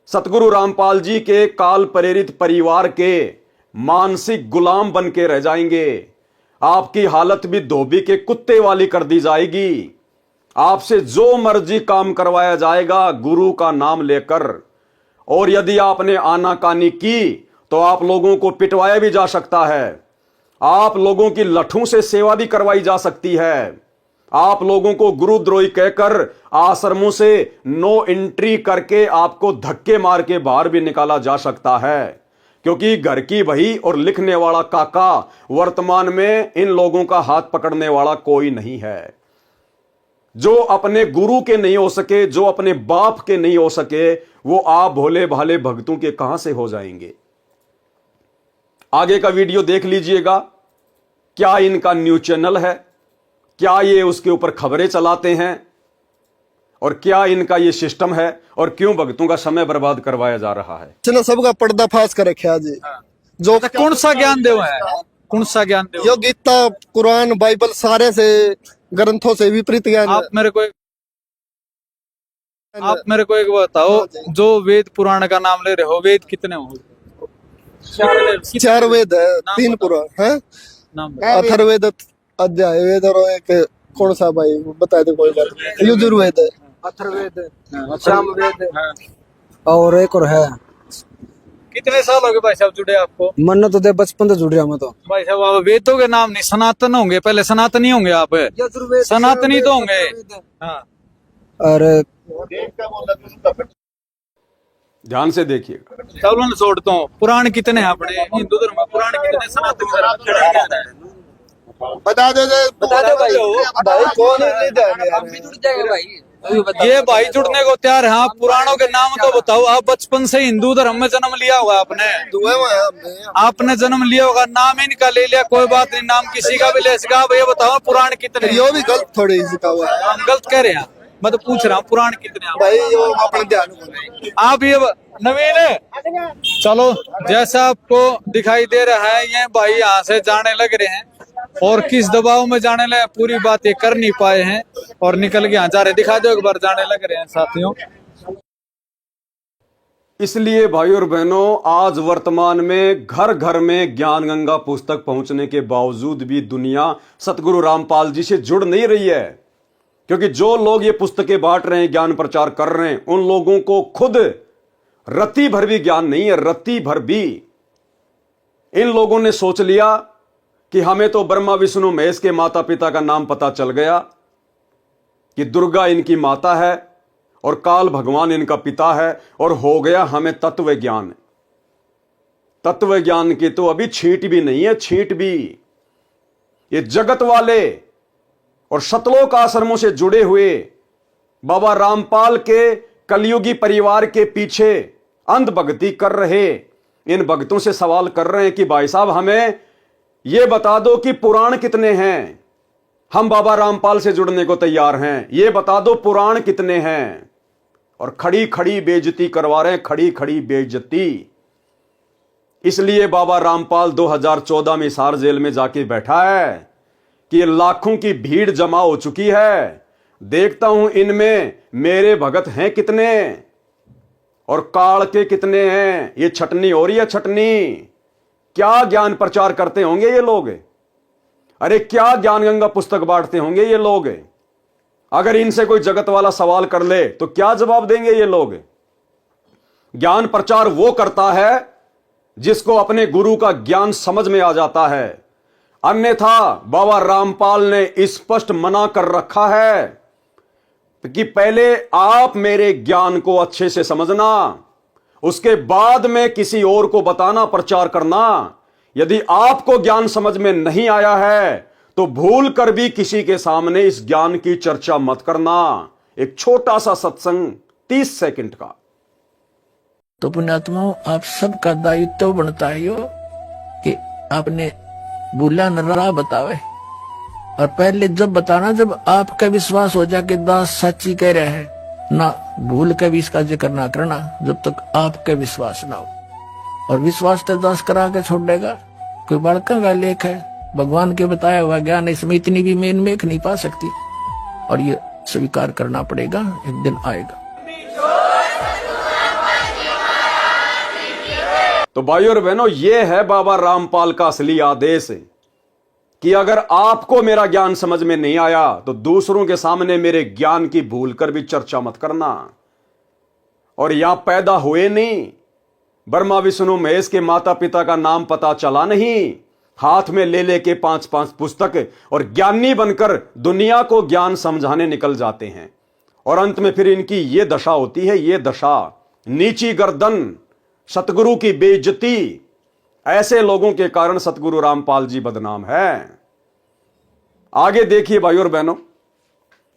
सतगुरु रामपाल जी के काल प्रेरित परिवार के मानसिक गुलाम बन के रह जाएंगे। आपकी हालत भी धोबी के कुत्ते वाली कर दी जाएगी। आपसे जो मर्जी काम करवाया जाएगा गुरु का नाम लेकर, और यदि आपने आनाकानी की तो आप लोगों को पिटवाया भी जा सकता है, आप लोगों की लठों से सेवा भी करवाई जा सकती है, आप लोगों को गुरुद्रोही कहकर आश्रमों से नो एंट्री करके आपको धक्के मार के बाहर भी निकाला जा सकता है। क्योंकि घर की बही और लिखने वाला काका वर्तमान में इन लोगों का हाथ पकड़ने वाला कोई नहीं है। जो अपने गुरु के नहीं हो सके, जो अपने बाप के नहीं हो सके, वो आप भोले भाले भक्तों के कहां से हो जाएंगे। आगे का वीडियो देख लीजिएगा। क्या इनका न्यूज चैनल है, क्या ये उसके ऊपर खबरें चलाते हैं, और क्या इनका ये सिस्टम है, और क्यों भक्तों का समय बर्बाद करवाया जा रहा है। चलो सबका पर्दाफाश कर रखा जी। जो कौन सा ज्ञान देव है, कौन सा ज्ञान देव? यो गीता, कुरान, बाइबल सारे से ग्रंथों से विपरीत ज्ञान आप मेरे को आप मेरे को एक बताओ, जो वेद पुराण का नाम ले रहे हो, वेद कितने हो? 4 वेद है, नाम 3 बताओ। पुराण है, नाम बताओ। अथर्ववेद, अध्याय वेद और एक कौन सा भाई बता दे कोई बात नहीं। यजुर्वेद है, अथर्ववेद, हाँ, सामवेद हाँ। और एक और है। कितने साल हो गए भाई साहब जुड़े आपको? मन तो दे बचपन से जुड़ रहा मैं तो। भाई साहब आप वेदों के नाम नहीं, सनातन होंगे, पहले सनातनी होंगे आप, यजुर्वेद, सनातनी तो होंगे। हाँ, और ध्यान से देखिएगा। चलो मैं छोड़ता हूँ। पुराण कितने हैं अपने हिंदू धर्म में? पुराण कितने? सनातन धर्म में बता दे भाई कौन ये भाई जुड़ने को तैयार है। आप पुराणों के नाम तो बताओ। आप बचपन से हिंदू धर्म में जन्म लिया होगा आपने, आपने जन्म लिया होगा, नाम इनका ले लिया, कोई बात नहीं, नाम किसी का भी ले सका। अब ये बताओ पुराण कितने? यो भी गलत थोड़ी सिखा हुआ है हम गलत कह रहे हैं? मैं तो पूछ रहा हूँ पुराण कितने हैं भाई, यो अपने ध्यान में। आप ये नवीन, चलो जैसा आपको दिखाई दे रहा है, ये भाई यहाँ से जाने लग रहे हैं और किस दबाव में जाने लगे पूरी बात ये कर नहीं पाए हैं और निकल के यहाँ जा रहे। दिखा दो एक बार, जाने लग रहे हैं साथियों। इसलिए भाई और बहनों, आज वर्तमान में घर घर में ज्ञान गंगा पुस्तक पहुंचने के बावजूद भी दुनिया सतगुरु रामपाल जी से जुड़ नहीं रही है, क्योंकि जो लोग ये पुस्तकें बांट रहे हैं, ज्ञान प्रचार कर रहे हैं, उन लोगों को खुद रत्ती भर भी ज्ञान नहीं है। रत्ती भर भी इन लोगों ने सोच लिया कि हमें तो ब्रह्मा विष्णु महेश के माता पिता का नाम पता चल गया, कि दुर्गा इनकी माता है और काल भगवान इनका पिता है, और हो गया हमें तत्व ज्ञान। तत्व ज्ञान की तो अभी छींट भी नहीं है, छींट भी। ये जगत वाले और सतलोक आश्रमों से जुड़े हुए बाबा रामपाल के कलयुगी परिवार के पीछे अंध भक्ति कर रहे इन भक्तों से सवाल कर रहे हैं कि भाई साहब हमें यह बता दो कि पुराण कितने हैं। हम बाबा रामपाल से जुड़ने को तैयार हैं, ये बता दो पुराण कितने हैं। और खड़ी खड़ी बेइज्जती करवा रहे हैं, खड़ी खड़ी बेइज्जती। इसलिए बाबा रामपाल 2014 में हिसार जेल में जाके बैठा है कि लाखों की भीड़ जमा हो चुकी है। देखता हूं इनमें मेरे भगत हैं कितने और काल के कितने हैं। ये छटनी हो रही है, छटनी। क्या ज्ञान प्रचार करते होंगे ये लोग? अरे क्या ज्ञान गंगा पुस्तक बांटते होंगे ये लोग? अगर इनसे कोई जगत वाला सवाल कर ले तो क्या जवाब देंगे ये लोग? ज्ञान प्रचार वो करता है जिसको अपने गुरु का ज्ञान समझ में आ जाता है। अन्यथा बाबा रामपाल ने स्पष्ट मना कर रखा है कि पहले आप मेरे ज्ञान को अच्छे से समझना, उसके बाद में किसी और को बताना, प्रचार करना। यदि आपको ज्ञान समझ में नहीं आया है तो भूल कर भी किसी के सामने इस ज्ञान की चर्चा मत करना। एक छोटा सा सत्संग 30 सेकंड का। तो पुण्यात्माओं, आप सबका दायित्व बनता है यो कि आपने भूला न राह बतावे। और पहले जब बताना, जब आपका विश्वास हो जाए कि दास सच्ची कह रहे हैं, ना भूल के भी इसका जिक्र ना करना जब तक आपका विश्वास ना हो। और विश्वास तो दास करा के छोड़ देगा। कोई बड़का का लेख है, भगवान के बताया हुआ ज्ञान, इसमें इतनी भी मेन मेख नहीं पा सकती। और ये स्वीकार करना पड़ेगा, एक दिन आएगा। तो भाइयों और बहनों, यह है बाबा रामपाल का असली आदेश कि अगर आपको मेरा ज्ञान समझ में नहीं आया तो दूसरों के सामने मेरे ज्ञान की भूल कर भी चर्चा मत करना। और यहां पैदा हुए नहीं, ब्रह्मा विष्णु महेश के माता पिता का नाम पता चला नहीं, हाथ में ले लेके 5-5 पुस्तक और ज्ञानी बनकर दुनिया को ज्ञान समझाने निकल जाते हैं। और अंत में फिर इनकी यह दशा होती है, यह दशा, नीची गर्दन, सतगुरु की बेइज्जती। ऐसे लोगों के कारण सतगुरु रामपाल जी बदनाम है। आगे देखिए भाइयों और बहनों,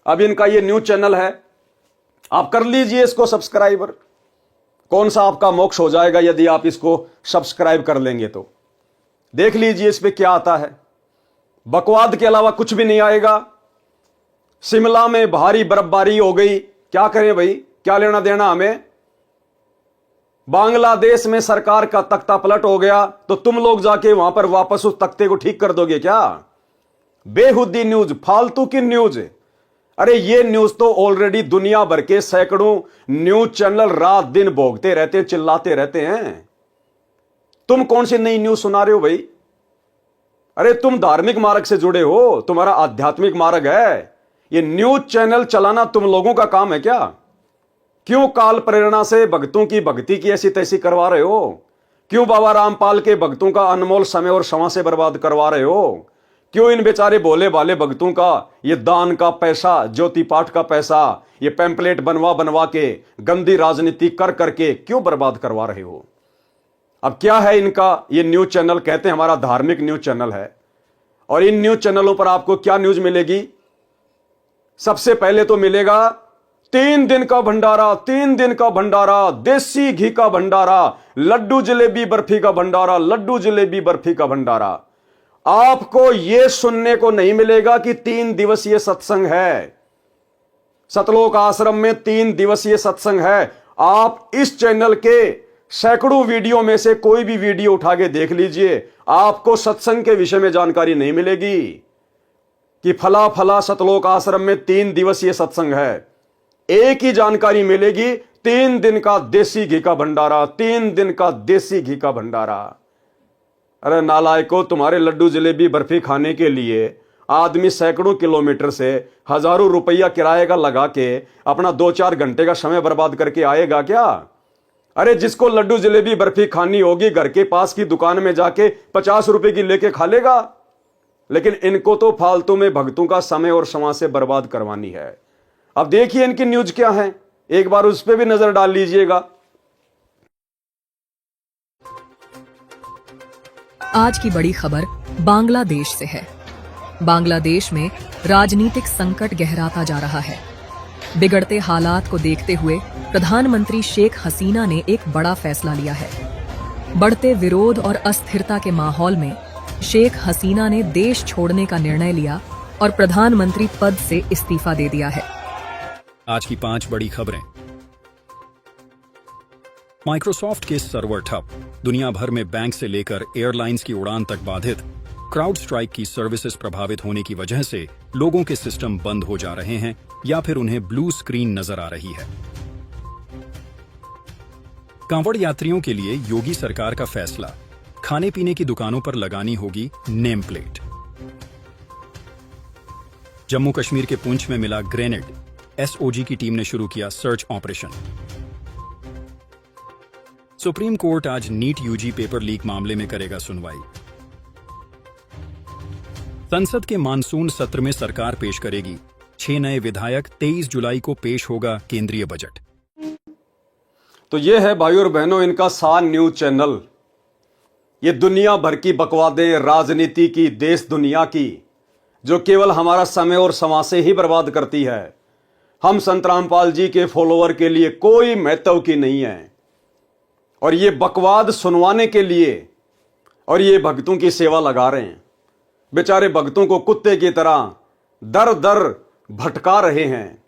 अब इनका ये न्यूज चैनल है, आप कर लीजिए इसको सब्सक्राइबर। कौन सा आपका मोक्ष हो जाएगा यदि आप इसको सब्सक्राइब कर लेंगे तो। देख लीजिए इस पे क्या आता है। बकवाद के अलावा कुछ भी नहीं आएगा। शिमला में भारी बर्फबारी हो गई, क्या करें भाई, क्या लेना देना हमें। बांग्लादेश में सरकार का तख्ता पलट हो गया तो तुम लोग जाके वहां पर वापस उस तख्ते को ठीक कर दोगे क्या? बेहुदी न्यूज, फालतू की न्यूज। अरे ये न्यूज तो ऑलरेडी दुनिया भर के सैकड़ों न्यूज चैनल रात दिन भोगते रहते, चिल्लाते रहते हैं। तुम कौन सी नई न्यूज सुना रहे हो भाई? अरे तुम धार्मिक मार्ग से जुड़े हो, तुम्हारा आध्यात्मिक मार्ग है। ये न्यूज चैनल चलाना तुम लोगों का काम है क्या? क्यों काल प्रेरणा से भक्तों की भक्ति की ऐसी तैसी करवा रहे हो? क्यों बाबा रामपाल के भक्तों का अनमोल समय और क्षमा से बर्बाद करवा रहे हो? क्यों इन बेचारे भोले भाले भक्तों का ये दान का पैसा, ज्योति पाठ का पैसा, ये पैम्पलेट बनवा बनवा के गंदी राजनीति कर करके क्यों बर्बाद करवा रहे हो? अब क्या है इनका? ये न्यूज चैनल कहते हैं हमारा धार्मिक न्यूज चैनल है, और इन न्यूज चैनलों पर आपको क्या न्यूज मिलेगी? सबसे पहले तो मिलेगा 3 दिन का भंडारा, 3 दिन का भंडारा, देसी घी का भंडारा, लड्डू जलेबी बर्फी का भंडारा, लड्डू जलेबी बर्फी का भंडारा। आपको यह सुनने को नहीं मिलेगा कि 3 दिवसीय सत्संग है, सतलोक आश्रम में 3 दिवसीय सत्संग है। आप इस चैनल के सैकड़ों वीडियो में से कोई भी वीडियो उठा के देख लीजिए, आपको सत्संग के विषय में जानकारी नहीं मिलेगी कि फला फला सतलोक आश्रम में 3 दिवसीय सत्संग है। एक ही जानकारी मिलेगी, 3 दिन का देसी घी का भंडारा, 3 दिन का देसी घी का भंडारा। अरे नालायकों, तुम्हारे लड्डू जलेबी बर्फी खाने के लिए आदमी सैकड़ों किलोमीटर से हजारों रुपया किराए का लगा के अपना 2-4 घंटे का समय बर्बाद करके आएगा क्या? अरे जिसको लड्डू जलेबी बर्फी खानी होगी घर के पास की दुकान में जाके 50 रुपए की लेके खा लेगा। लेकिन इनको तो फालतू में भक्तों का समय और क्षमा से बर्बाद करवानी है। अब देखिए इनकी न्यूज क्या है, एक बार उस पर भी नजर डाल लीजिएगा। आज की बड़ी खबर बांग्लादेश से है। बांग्लादेश में राजनीतिक संकट गहराता जा रहा है। बिगड़ते हालात को देखते हुए प्रधानमंत्री शेख हसीना ने एक बड़ा फैसला लिया है। बढ़ते विरोध और अस्थिरता के माहौल में शेख हसीना ने देश छोड़ने का निर्णय लिया और प्रधानमंत्री पद से इस्तीफा दे दिया है। आज की 5 बड़ी खबरें। माइक्रोसॉफ्ट के सर्वर ठप, दुनिया भर में बैंक से लेकर एयरलाइंस की उड़ान तक बाधित। क्राउड स्ट्राइक की सर्विसेज प्रभावित होने की वजह से लोगों के सिस्टम बंद हो जा रहे हैं या फिर उन्हें ब्लू स्क्रीन नजर आ रही है। कांवड़ यात्रियों के लिए योगी सरकार का फैसला, खाने पीने की दुकानों पर लगानी होगी नेम प्लेट। जम्मू कश्मीर के पुंछ में मिला ग्रेनेड, एसओजी की टीम ने शुरू किया सर्च ऑपरेशन। सुप्रीम कोर्ट आज नीट यूजी पेपर लीक मामले में करेगा सुनवाई। संसद के मानसून सत्र में सरकार पेश करेगी 6 नए विधायक। 23 जुलाई को पेश होगा केंद्रीय बजट। तो ये है भाई और बहनों इनका सान न्यूज चैनल। ये दुनिया भर की बकवादें, राजनीति की, देश दुनिया की, जो केवल हमारा समय और समाज से ही बर्बाद करती है। हम संत रामपाल जी के फॉलोअर के लिए कोई महत्व की नहीं है, और ये बकवाद सुनवाने के लिए और ये भक्तों की सेवा लगा रहे हैं। बेचारे भक्तों को कुत्ते की तरह दर दर भटका रहे हैं।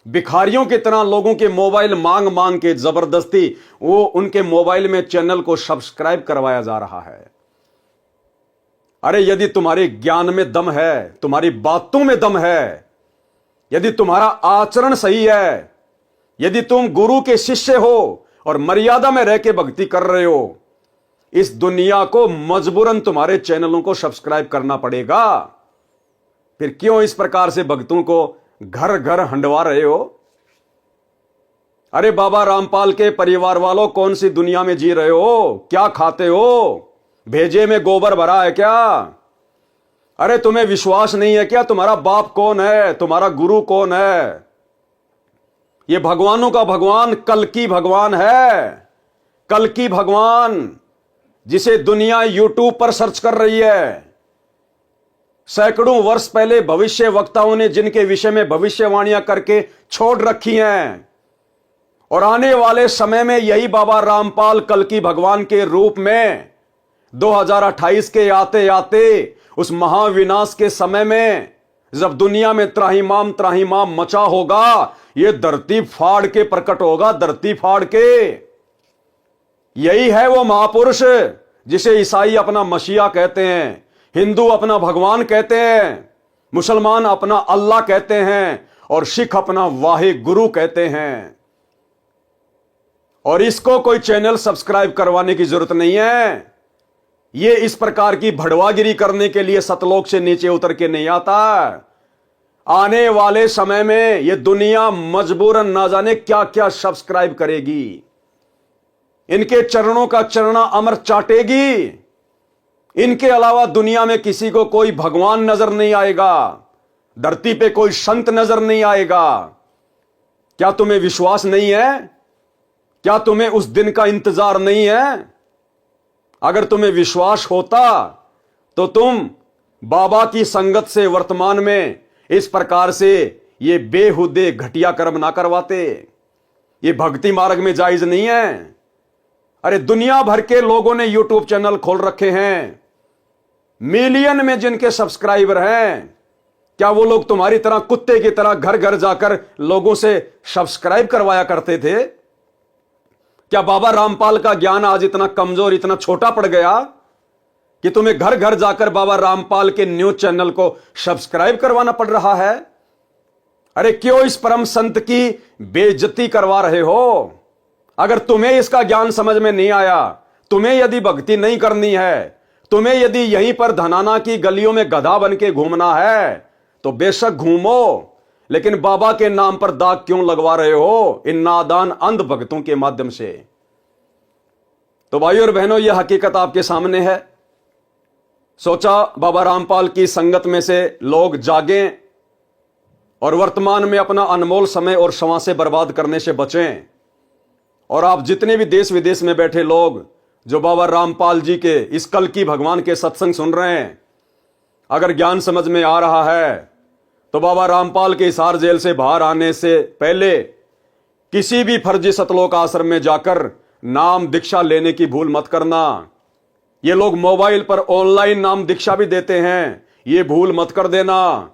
भिखारियों की तरह लोगों के मोबाइल मांग मांग के जबरदस्ती वो उनके मोबाइल में चैनल को सब्सक्राइब करवाया जा रहा है। अरे यदि तुम्हारे ज्ञान में दम है, तुम्हारी बातों में दम है, यदि तुम्हारा आचरण सही है, यदि तुम गुरु के शिष्य हो और मर्यादा में रह के भक्ति कर रहे हो, इस दुनिया को मजबूरन तुम्हारे चैनलों को सब्सक्राइब करना पड़ेगा। फिर क्यों इस प्रकार से भक्तों को घर घर हंडवा रहे हो? अरे बाबा रामपाल के परिवार वालों, कौन सी दुनिया में जी रहे हो? क्या खाते हो? भेजे में गोबर भरा है क्या? अरे तुम्हें विश्वास नहीं है क्या? तुम्हारा बाप कौन है? तुम्हारा गुरु कौन है? ये भगवानों का भगवान कल्कि भगवान है। कल्कि भगवान, जिसे दुनिया यूट्यूब पर सर्च कर रही है। सैकड़ों वर्ष पहले भविष्य वक्ताओं ने जिनके विषय में भविष्यवाणियां करके छोड़ रखी हैं, और आने वाले समय में यही बाबा रामपाल कल्कि भगवान के रूप में 2028 के आते आते उस महाविनाश के समय में, जब दुनिया में त्राहिमाम मचा होगा, ये धरती फाड़ के प्रकट होगा, धरती फाड़ के। यही है वो महापुरुष जिसे ईसाई अपना मसीहा कहते हैं, हिंदू अपना भगवान कहते हैं, मुसलमान अपना अल्लाह कहते हैं, और सिख अपना वाहे गुरु कहते हैं। और इसको कोई चैनल सब्सक्राइब करवाने की जरूरत नहीं है। ये इस प्रकार की भड़वागिरी करने के लिए सतलोक से नीचे उतर के नहीं आता। आने वाले समय में ये दुनिया मजबूरन ना जाने क्या क्या सब्सक्राइब करेगी, इनके चरणों का चरणा अमर चाटेगी। इनके अलावा दुनिया में किसी को कोई भगवान नजर नहीं आएगा, धरती पे कोई संत नजर नहीं आएगा। क्या तुम्हें विश्वास नहीं है? क्या तुम्हें उस दिन का इंतजार नहीं है? अगर तुम्हें विश्वास होता तो तुम बाबा की संगत से वर्तमान में इस प्रकार से ये बेहुदे घटिया कर्म ना करवाते। ये भक्ति मार्ग में जायज नहीं है। अरे दुनिया भर के लोगों ने यूट्यूब चैनल खोल रखे हैं, मिलियन में जिनके सब्सक्राइबर हैं। क्या वो लोग तुम्हारी तरह कुत्ते की तरह घर घर जाकर लोगों से सब्सक्राइब करवाया करते थे? क्या बाबा रामपाल का ज्ञान आज इतना कमजोर, इतना छोटा पड़ गया कि तुम्हें घर घर जाकर बाबा रामपाल के न्यूज चैनल को सब्सक्राइब करवाना पड़ रहा है? अरे क्यों इस परम संत की बेइज्जती करवा रहे हो? अगर तुम्हें इसका ज्ञान समझ में नहीं आया, तुम्हें यदि भक्ति नहीं करनी है, तुम्हें यदि यहीं पर धनाना की गलियों में गधा बन के घूमना है तो बेशक घूमो, लेकिन बाबा के नाम पर दाग क्यों लगवा रहे हो इन नादान अंध भक्तों के माध्यम से? तो भाइयों और बहनों, यह हकीकत आपके सामने है। सोचा बाबा रामपाल की संगत में से लोग जागें और वर्तमान में अपना अनमोल समय और श्वासें बर्बाद करने से बचें। और आप जितने भी देश विदेश में बैठे लोग जो बाबा रामपाल जी के इस कल की भगवान के सत्संग सुन रहे हैं, अगर ज्ञान समझ में आ रहा है तो बाबा रामपाल के हिसार जेल से बाहर आने से पहले किसी भी फर्जी सतलोक आश्रम में जाकर नाम दीक्षा लेने की भूल मत करना। ये लोग मोबाइल पर ऑनलाइन नाम दीक्षा भी देते हैं, ये भूल मत कर देना।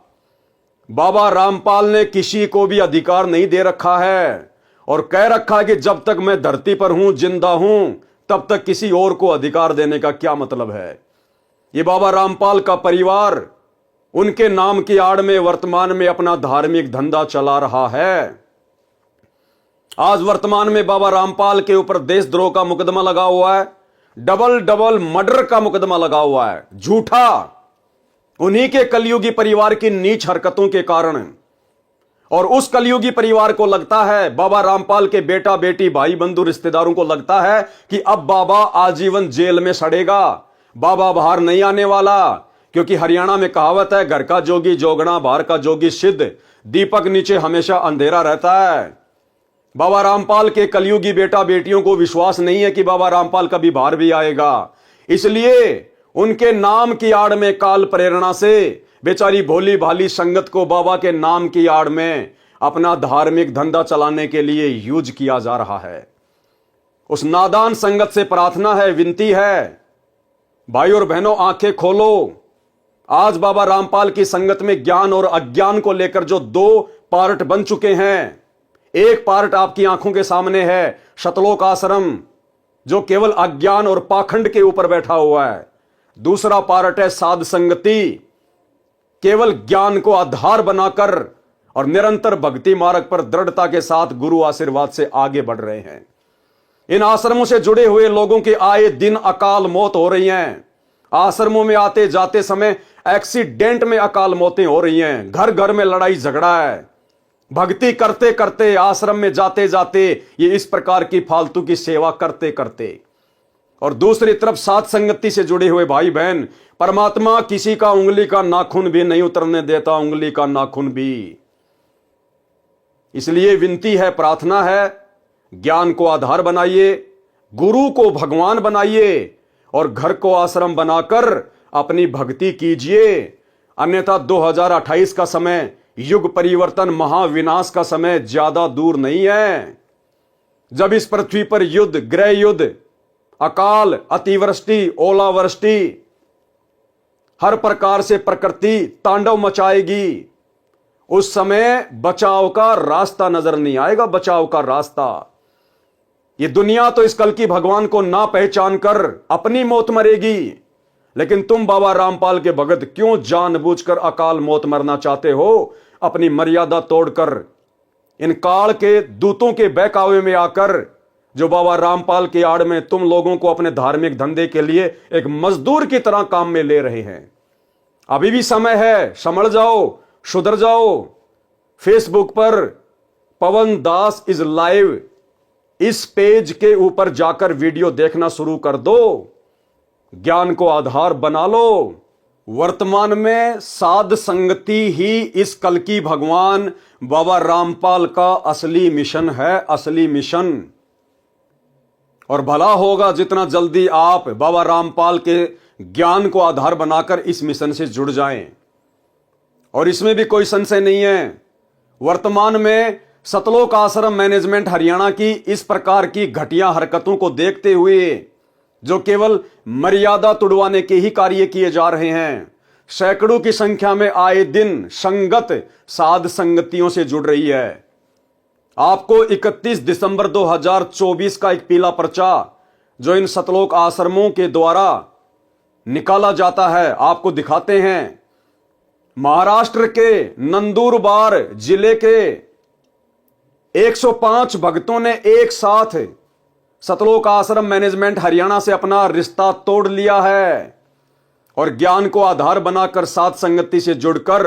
बाबा रामपाल ने किसी को भी अधिकार नहीं दे रखा है और कह रखा है कि जब तक मैं धरती पर हूं, जिंदा हूं, तब तक किसी और को अधिकार देने का क्या मतलब है? ये बाबा रामपाल का परिवार उनके नाम की आड़ में वर्तमान में अपना धार्मिक धंधा चला रहा है। आज वर्तमान में बाबा रामपाल के ऊपर देशद्रोह का मुकदमा लगा हुआ है, डबल मर्डर का मुकदमा लगा हुआ है, झूठा, उन्हीं के कलयुगी परिवार की नीच हरकतों के कारण। और उस कलयुगी परिवार को लगता है, बाबा रामपाल के बेटा बेटी भाई बंधु रिश्तेदारों को लगता है कि अब बाबा आजीवन जेल में सड़ेगा, बाबा बाहर नहीं आने वाला। क्योंकि हरियाणा में कहावत है, घर का जोगी जोगना, बाहर का जोगी सिद्ध, दीपक नीचे हमेशा अंधेरा रहता है। बाबा रामपाल के कलयुगी बेटा बेटियों को विश्वास नहीं है कि बाबा रामपाल कभी बाहर भी आएगा, इसलिए उनके नाम की आड़ में काल प्रेरणा से बेचारी भोली भाली संगत को बाबा के नाम की आड़ में अपना धार्मिक धंधा चलाने के लिए यूज किया जा रहा है। उस नादान संगत से प्रार्थना है, विनती है, भाई और बहनों आंखें खोलो। आज बाबा रामपाल की संगत में ज्ञान और अज्ञान को लेकर जो दो पार्ट बन चुके हैं, एक पार्ट आपकी आंखों के सामने है, सतलोक आश्रम, जो केवल अज्ञान और पाखंड के ऊपर बैठा हुआ है। दूसरा पार्ट है साध संगति, केवल ज्ञान को आधार बनाकर और निरंतर भक्ति मार्ग पर दृढ़ता के साथ गुरु आशीर्वाद से आगे बढ़ रहे हैं। इन आश्रमों से जुड़े हुए लोगों के आए दिन अकाल मौत हो रही हैं। आश्रमों में आते जाते समय एक्सीडेंट में अकाल मौतें हो रही हैं। घर घर में लड़ाई झगड़ा है। भक्ति करते करते, आश्रम में जाते जाते, ये इस प्रकार की फालतू की सेवा करते करते। और दूसरी तरफ साथ संगति से जुड़े हुए भाई बहन, परमात्मा किसी का उंगली का नाखून भी नहीं उतरने देता, उंगली का नाखून भी। इसलिए विनती है, प्रार्थना है, ज्ञान को आधार बनाइए, गुरु को भगवान बनाइए और घर को आश्रम बनाकर अपनी भक्ति कीजिए। अन्यथा 2028 का समय, युग परिवर्तन, महाविनाश का समय ज्यादा दूर नहीं है, जब इस पृथ्वी पर युद्ध, गृह युद्ध, अकाल, अतिवृष्टि, ओलावृष्टि, हर प्रकार से प्रकृति तांडव मचाएगी। उस समय बचाव का रास्ता नजर नहीं आएगा, बचाव का रास्ता। ये दुनिया तो इस कल की भगवान को ना पहचान कर अपनी मौत मरेगी, लेकिन तुम बाबा रामपाल के भगत क्यों जानबूझकर अकाल मौत मरना चाहते हो? अपनी मर्यादा तोड़कर इन काल के दूतों के बहकावे में आकर जो बाबा रामपाल की आड़ में तुम लोगों को अपने धार्मिक धंधे के लिए एक मजदूर की तरह काम में ले रहे हैं। अभी भी समय है, संभल जाओ, सुधर जाओ। फेसबुक पर पवन दास इज लाइव, इस पेज के ऊपर जाकर वीडियो देखना शुरू कर दो, ज्ञान को आधार बना लो। वर्तमान में साध संगति ही इस कल की भगवान बाबा रामपाल का असली मिशन है, असली मिशन। और भला होगा जितना जल्दी आप बाबा रामपाल के ज्ञान को आधार बनाकर इस मिशन से जुड़ जाएं। और इसमें भी कोई संशय नहीं है, वर्तमान में सतलोक आश्रम मैनेजमेंट हरियाणा की इस प्रकार की घटिया हरकतों को देखते हुए जो केवल मर्यादा तुड़वाने के ही कार्य किए जा रहे हैं, सैकड़ों की संख्या में आए दिन संगत साध संगतियों से जुड़ रही है। आपको 31 दिसंबर 2024 का एक पीला पर्चा जो इन सतलोक आश्रमों के द्वारा निकाला जाता है आपको दिखाते हैं। महाराष्ट्र के नंदुरबार जिले के 105 भक्तों ने एक साथ सतलोक आश्रम मैनेजमेंट हरियाणा से अपना रिश्ता तोड़ लिया है और ज्ञान को आधार बनाकर साध संगति से जुड़कर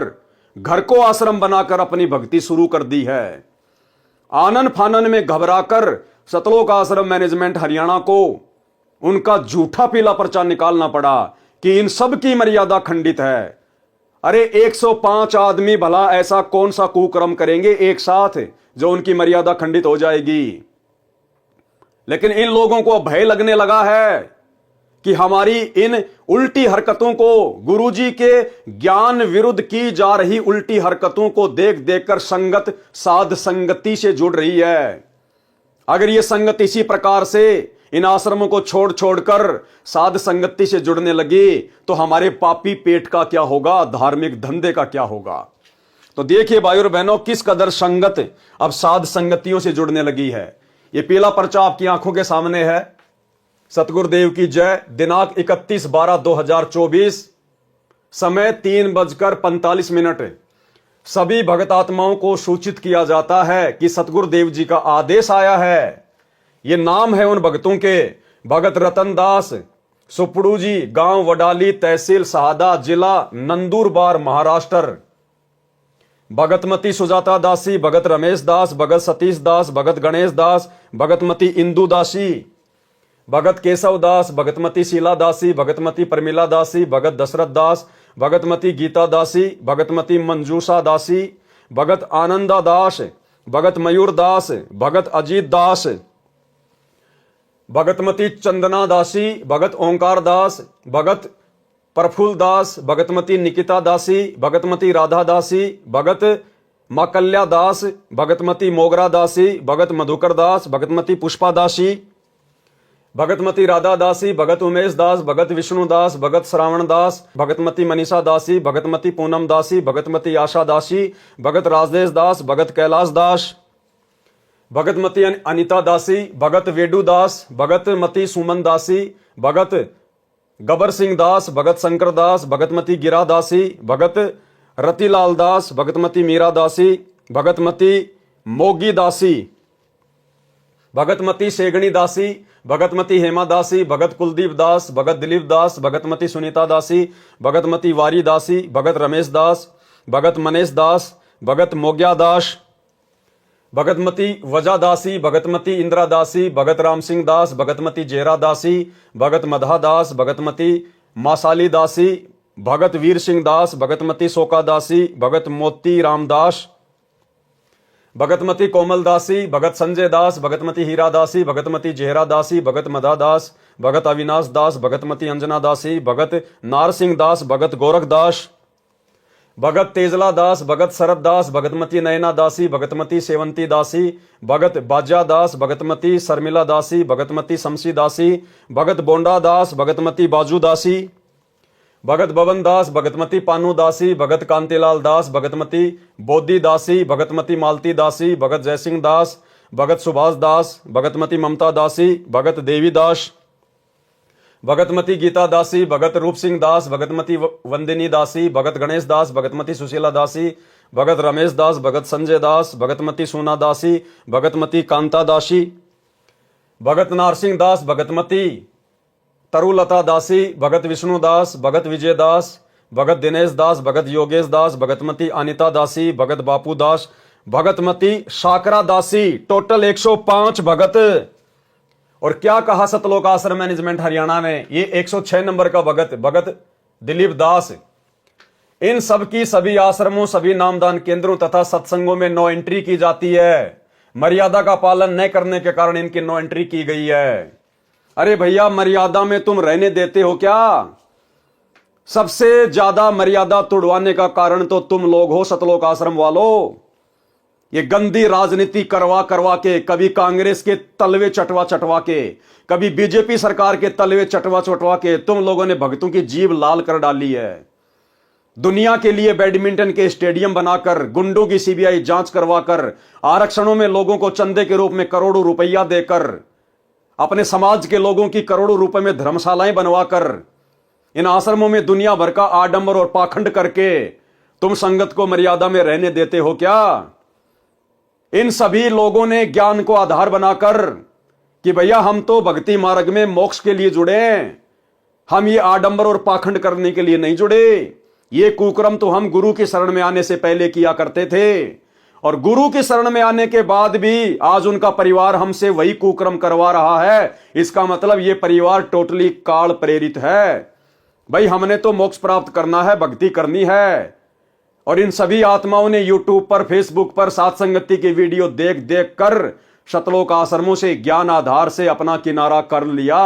घर को आश्रम बनाकर अपनी भक्ति शुरू कर दी है। आनन फानन में घबराकर सतलोक आश्रम मैनेजमेंट हरियाणा को उनका झूठा पीला पर्चा निकालना पड़ा कि इन सब की मर्यादा खंडित है। अरे 105 आदमी भला ऐसा कौन सा कुकर्म करेंगे एक साथ जो उनकी मर्यादा खंडित हो जाएगी। लेकिन इन लोगों को भय लगने लगा है कि हमारी इन उल्टी हरकतों को, गुरुजी के ज्ञान विरुद्ध की जा रही उल्टी हरकतों को देख देखकर संगत साध संगति से जुड़ रही है। अगर ये संगत इसी प्रकार से इन आश्रमों को छोड़ छोड़कर साध संगति से जुड़ने लगी तो हमारे पापी पेट का क्या होगा, धार्मिक धंधे का क्या होगा। तो देखिए भाई और बहनों, किस कदर संगत अब साध संगतियों से जुड़ने लगी है। ये पीला पर्चा आपकी आंखों के सामने है। सतगुरुदेव की जय। दिनांक 31/12/2024, समय 3:45। सभी भगत आत्माओं को सूचित किया जाता है कि सतगुरुदेव जी का आदेश आया है। ये नाम है उन भक्तों के, भगत रतन दास सुपड़ू जी, गांव वडाली, तहसील सहादा, जिला नंदुरबार, महाराष्ट्र। भगतमती सुजाता दासी, भगत रमेश दास, भगत सतीश दास, भगत गणेश दास, भगतमती इंदु दासी, भगत केशव दास, भगतमती शीला दासी, भगतमती प्रमिला दासी, भगत दशरथ दास, भगतमती गीता दासी, भगतमती मंजूषा दासी, भगत आनंदा दास, भगत मयूर दास, भगत अजीत दास, भगतमती चंदना दासी, भगत ओंकार दास, भगत प्रफुल्ल दास, भगतमती निकिता दासी, भगतमती राधा दासी, भगत माकल्या दास, भगतमती मोगरा दासी, भगत मधुकर दास, भगतमती पुष्पा दासी, भगतमती राधा दासी, भगत उमेश दास, भगत विष्णु दास, भगत श्रावण दास, भगतमती मनीषा दासी, भगतमती पूनम दासी, भगतमती आशा दासी, भगत राजेश दास, भगत कैलाश दास, भगतमती अनिता दासी, भगत वेडू दास, भगतमती सुमन दासी, भगत गबर सिंह दास, भगत शंकर दास, भगतमती गिरा दासी, भगत रतिलाल दास, भगतमती मीरा दासी, भगतमती मोगी दासी, भगतमती सेगणी दासी, भगतमती हेमा दासी, भगत कुलदीप दास, भगत दिलीप दास, भगतमती सुनीता दासी, भगतमती वारी दासी, भगत रमेश दास, भगत मनेश दास, भगत मोग्या दास, भगतमती वजा दासी, भगतमती इंदिरा दासी, भगत राम सिंह दास, भगतमती जेरा दासी, भगत मधा दास, भगतमती मासाली दासी, भगत वीर सिंह दास, भगतमती सोका दासी, भगत मोती रामदास, भगतमती कोमल दासी, भगत संजय दास, भगतमती हीरा दासी, भगतमती जेहरा दासी, भगत मधा दास, भगत अविनाश दास, भगतमती अंजना दासी, भगत नार सिंह दास, भगत गोरख दास, भगत तेजला दास, भगत शरद दास, भगतमती नयना दासी, भगतमती सेवंती दासी, भगत बाजा दास, भगतमती शर्मिला दासी, भगतमती शमसी दासी, भगत बोंडा दास, भगतमती बाजू दासी, भगत बबन दास, भगतमती पानू दासी, भगत कांतिलाल दास, भगतमती बोधी दासी, भगतमती मालती दासी, भगत जयसिंह दास, भगत सुभाष दास, भगतमती ममता दासी, भगत देवी दास, भगतमती गीता दासी, भगत रूप सिंह दास, भगतमती वंदिनी दासी, भगत गणेश दास, भगतमती सुशीला दासी, भगत रमेश दास, भगत संजय दास, भगतमती सोना दासी, भगतमती कांता दासी, भगत नारसिंह दास, भगतमती तरुलता दासी, भगत विष्णु दास, भगत विजय दास, भगत दिनेश दास, भगत योगेश दास, भगतमती अनिता दासी, भगत बापू दास, भगतमती शाकरा दासी। टोटल 105 भगत। और क्या कहा सतलोक आश्रम मैनेजमेंट हरियाणा ने, ये 106 नंबर का भगत दिलीप दास। इन सब की सभी आश्रमों, सभी नामदान केंद्रों तथा सत्संगों में नो एंट्री की जाती है। मर्यादा का पालन न करने के कारण इनकी नो एंट्री की गई है। अरे भैया, मर्यादा में तुम रहने देते हो क्या? सबसे ज्यादा मर्यादा तोड़वाने का कारण तो तुम लोग हो सतलोक आश्रम वालों। ये गंदी राजनीति करवा करवा के, कभी कांग्रेस के तलवे चटवा के, कभी बीजेपी सरकार के तलवे चटवा के तुम लोगों ने भक्तों की जीभ लाल कर डाली है। दुनिया के लिए बैडमिंटन के स्टेडियम बनाकर, गुंडों की सीबीआई जांच करवाकर, आरक्षणों में लोगों को चंदे के रूप में करोड़ों रुपया देकर, अपने समाज के लोगों की करोड़ों रुपए में धर्मशालाएं बनवाकर, इन आश्रमों में दुनिया भर का आडंबर और पाखंड करके तुम संगत को मर्यादा में रहने देते हो क्या? इन सभी लोगों ने ज्ञान को आधार बनाकर कि भैया हम तो भक्ति मार्ग में मोक्ष के लिए जुड़े हैं, हम ये आडंबर और पाखंड करने के लिए नहीं जुड़े। ये कुकर्म तो हम गुरु की शरण में आने से पहले किया करते थे, और गुरु की शरण में आने के बाद भी आज उनका परिवार हमसे वही कुकर्म करवा रहा है। इसका मतलब ये परिवार टोटली काल प्रेरित है। भाई, हमने तो मोक्ष प्राप्त करना है, भक्ति करनी है। और इन सभी आत्माओं ने यूट्यूब पर, फेसबुक पर सात्संगति की वीडियो देख देख कर सतलोक आश्रमों से ज्ञान आधार से अपना किनारा कर लिया।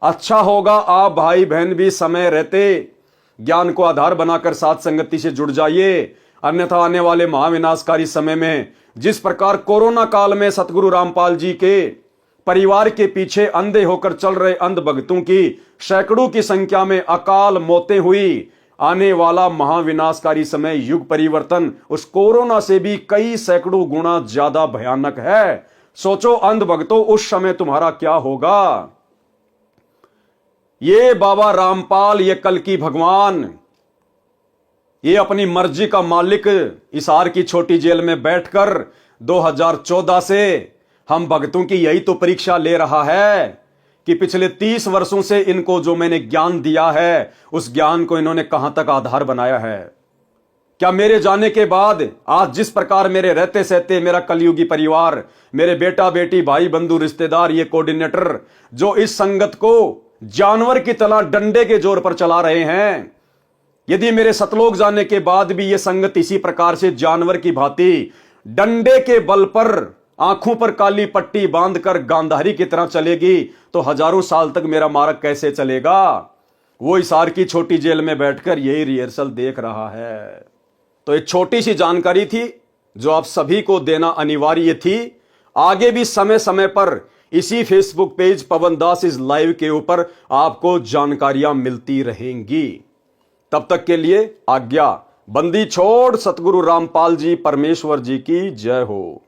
अच्छा होगा आप भाई बहन भी समय रहते ज्ञान को आधार बनाकर सात्संगति से जुड़ जाइए, अन्यथा आने वाले महाविनाशकारी समय में जिस प्रकार कोरोना काल में सतगुरु रामपाल जी के परिवार के पीछे अंधे होकर चल रहे अंध भक्तों की सैकड़ों की संख्या में अकाल मौतें हुई, आने वाला महाविनाशकारी समय, युग परिवर्तन उस कोरोना से भी कई सैकड़ों गुना ज्यादा भयानक है। सोचो अंध भक्तों, उस समय तुम्हारा क्या होगा? ये बाबा रामपाल, ये कल की भगवान, ये अपनी मर्जी का मालिक हिसार की छोटी जेल में बैठकर 2014 से हम भक्तों की यही तो परीक्षा ले रहा है कि पिछले 30 वर्षों से इनको जो मैंने ज्ञान दिया है, उस ज्ञान को इन्होंने कहां तक आधार बनाया है। क्या मेरे जाने के बाद आज जिस प्रकार मेरे रहते सहते मेरा कलयुगी परिवार, मेरे बेटा बेटी, भाई बंधु, रिश्तेदार, ये कोऑर्डिनेटर जो इस संगत को जानवर की तरह डंडे के जोर पर चला रहे हैं, यदि मेरे सतलोक जाने के बाद भी ये संगत इसी प्रकार से जानवर की भांति डंडे के बल पर, आंखों पर काली पट्टी बांधकर गांधारी की तरह चलेगी, तो हजारों साल तक मेरा मार्ग कैसे चलेगा? वो हिसार की छोटी जेल में बैठकर यही रिहर्सल देख रहा है। तो एक छोटी सी जानकारी थी जो आप सभी को देना अनिवार्य थी। आगे भी समय समय पर इसी Facebook page Pavan Das is live के ऊपर आपको जानकारियां मिलती रहेंगी। तब तक के लिए आज्ञा। बंदी छोड़। सतगुरु रामपाल जी परमेश्वर जी की जय हो।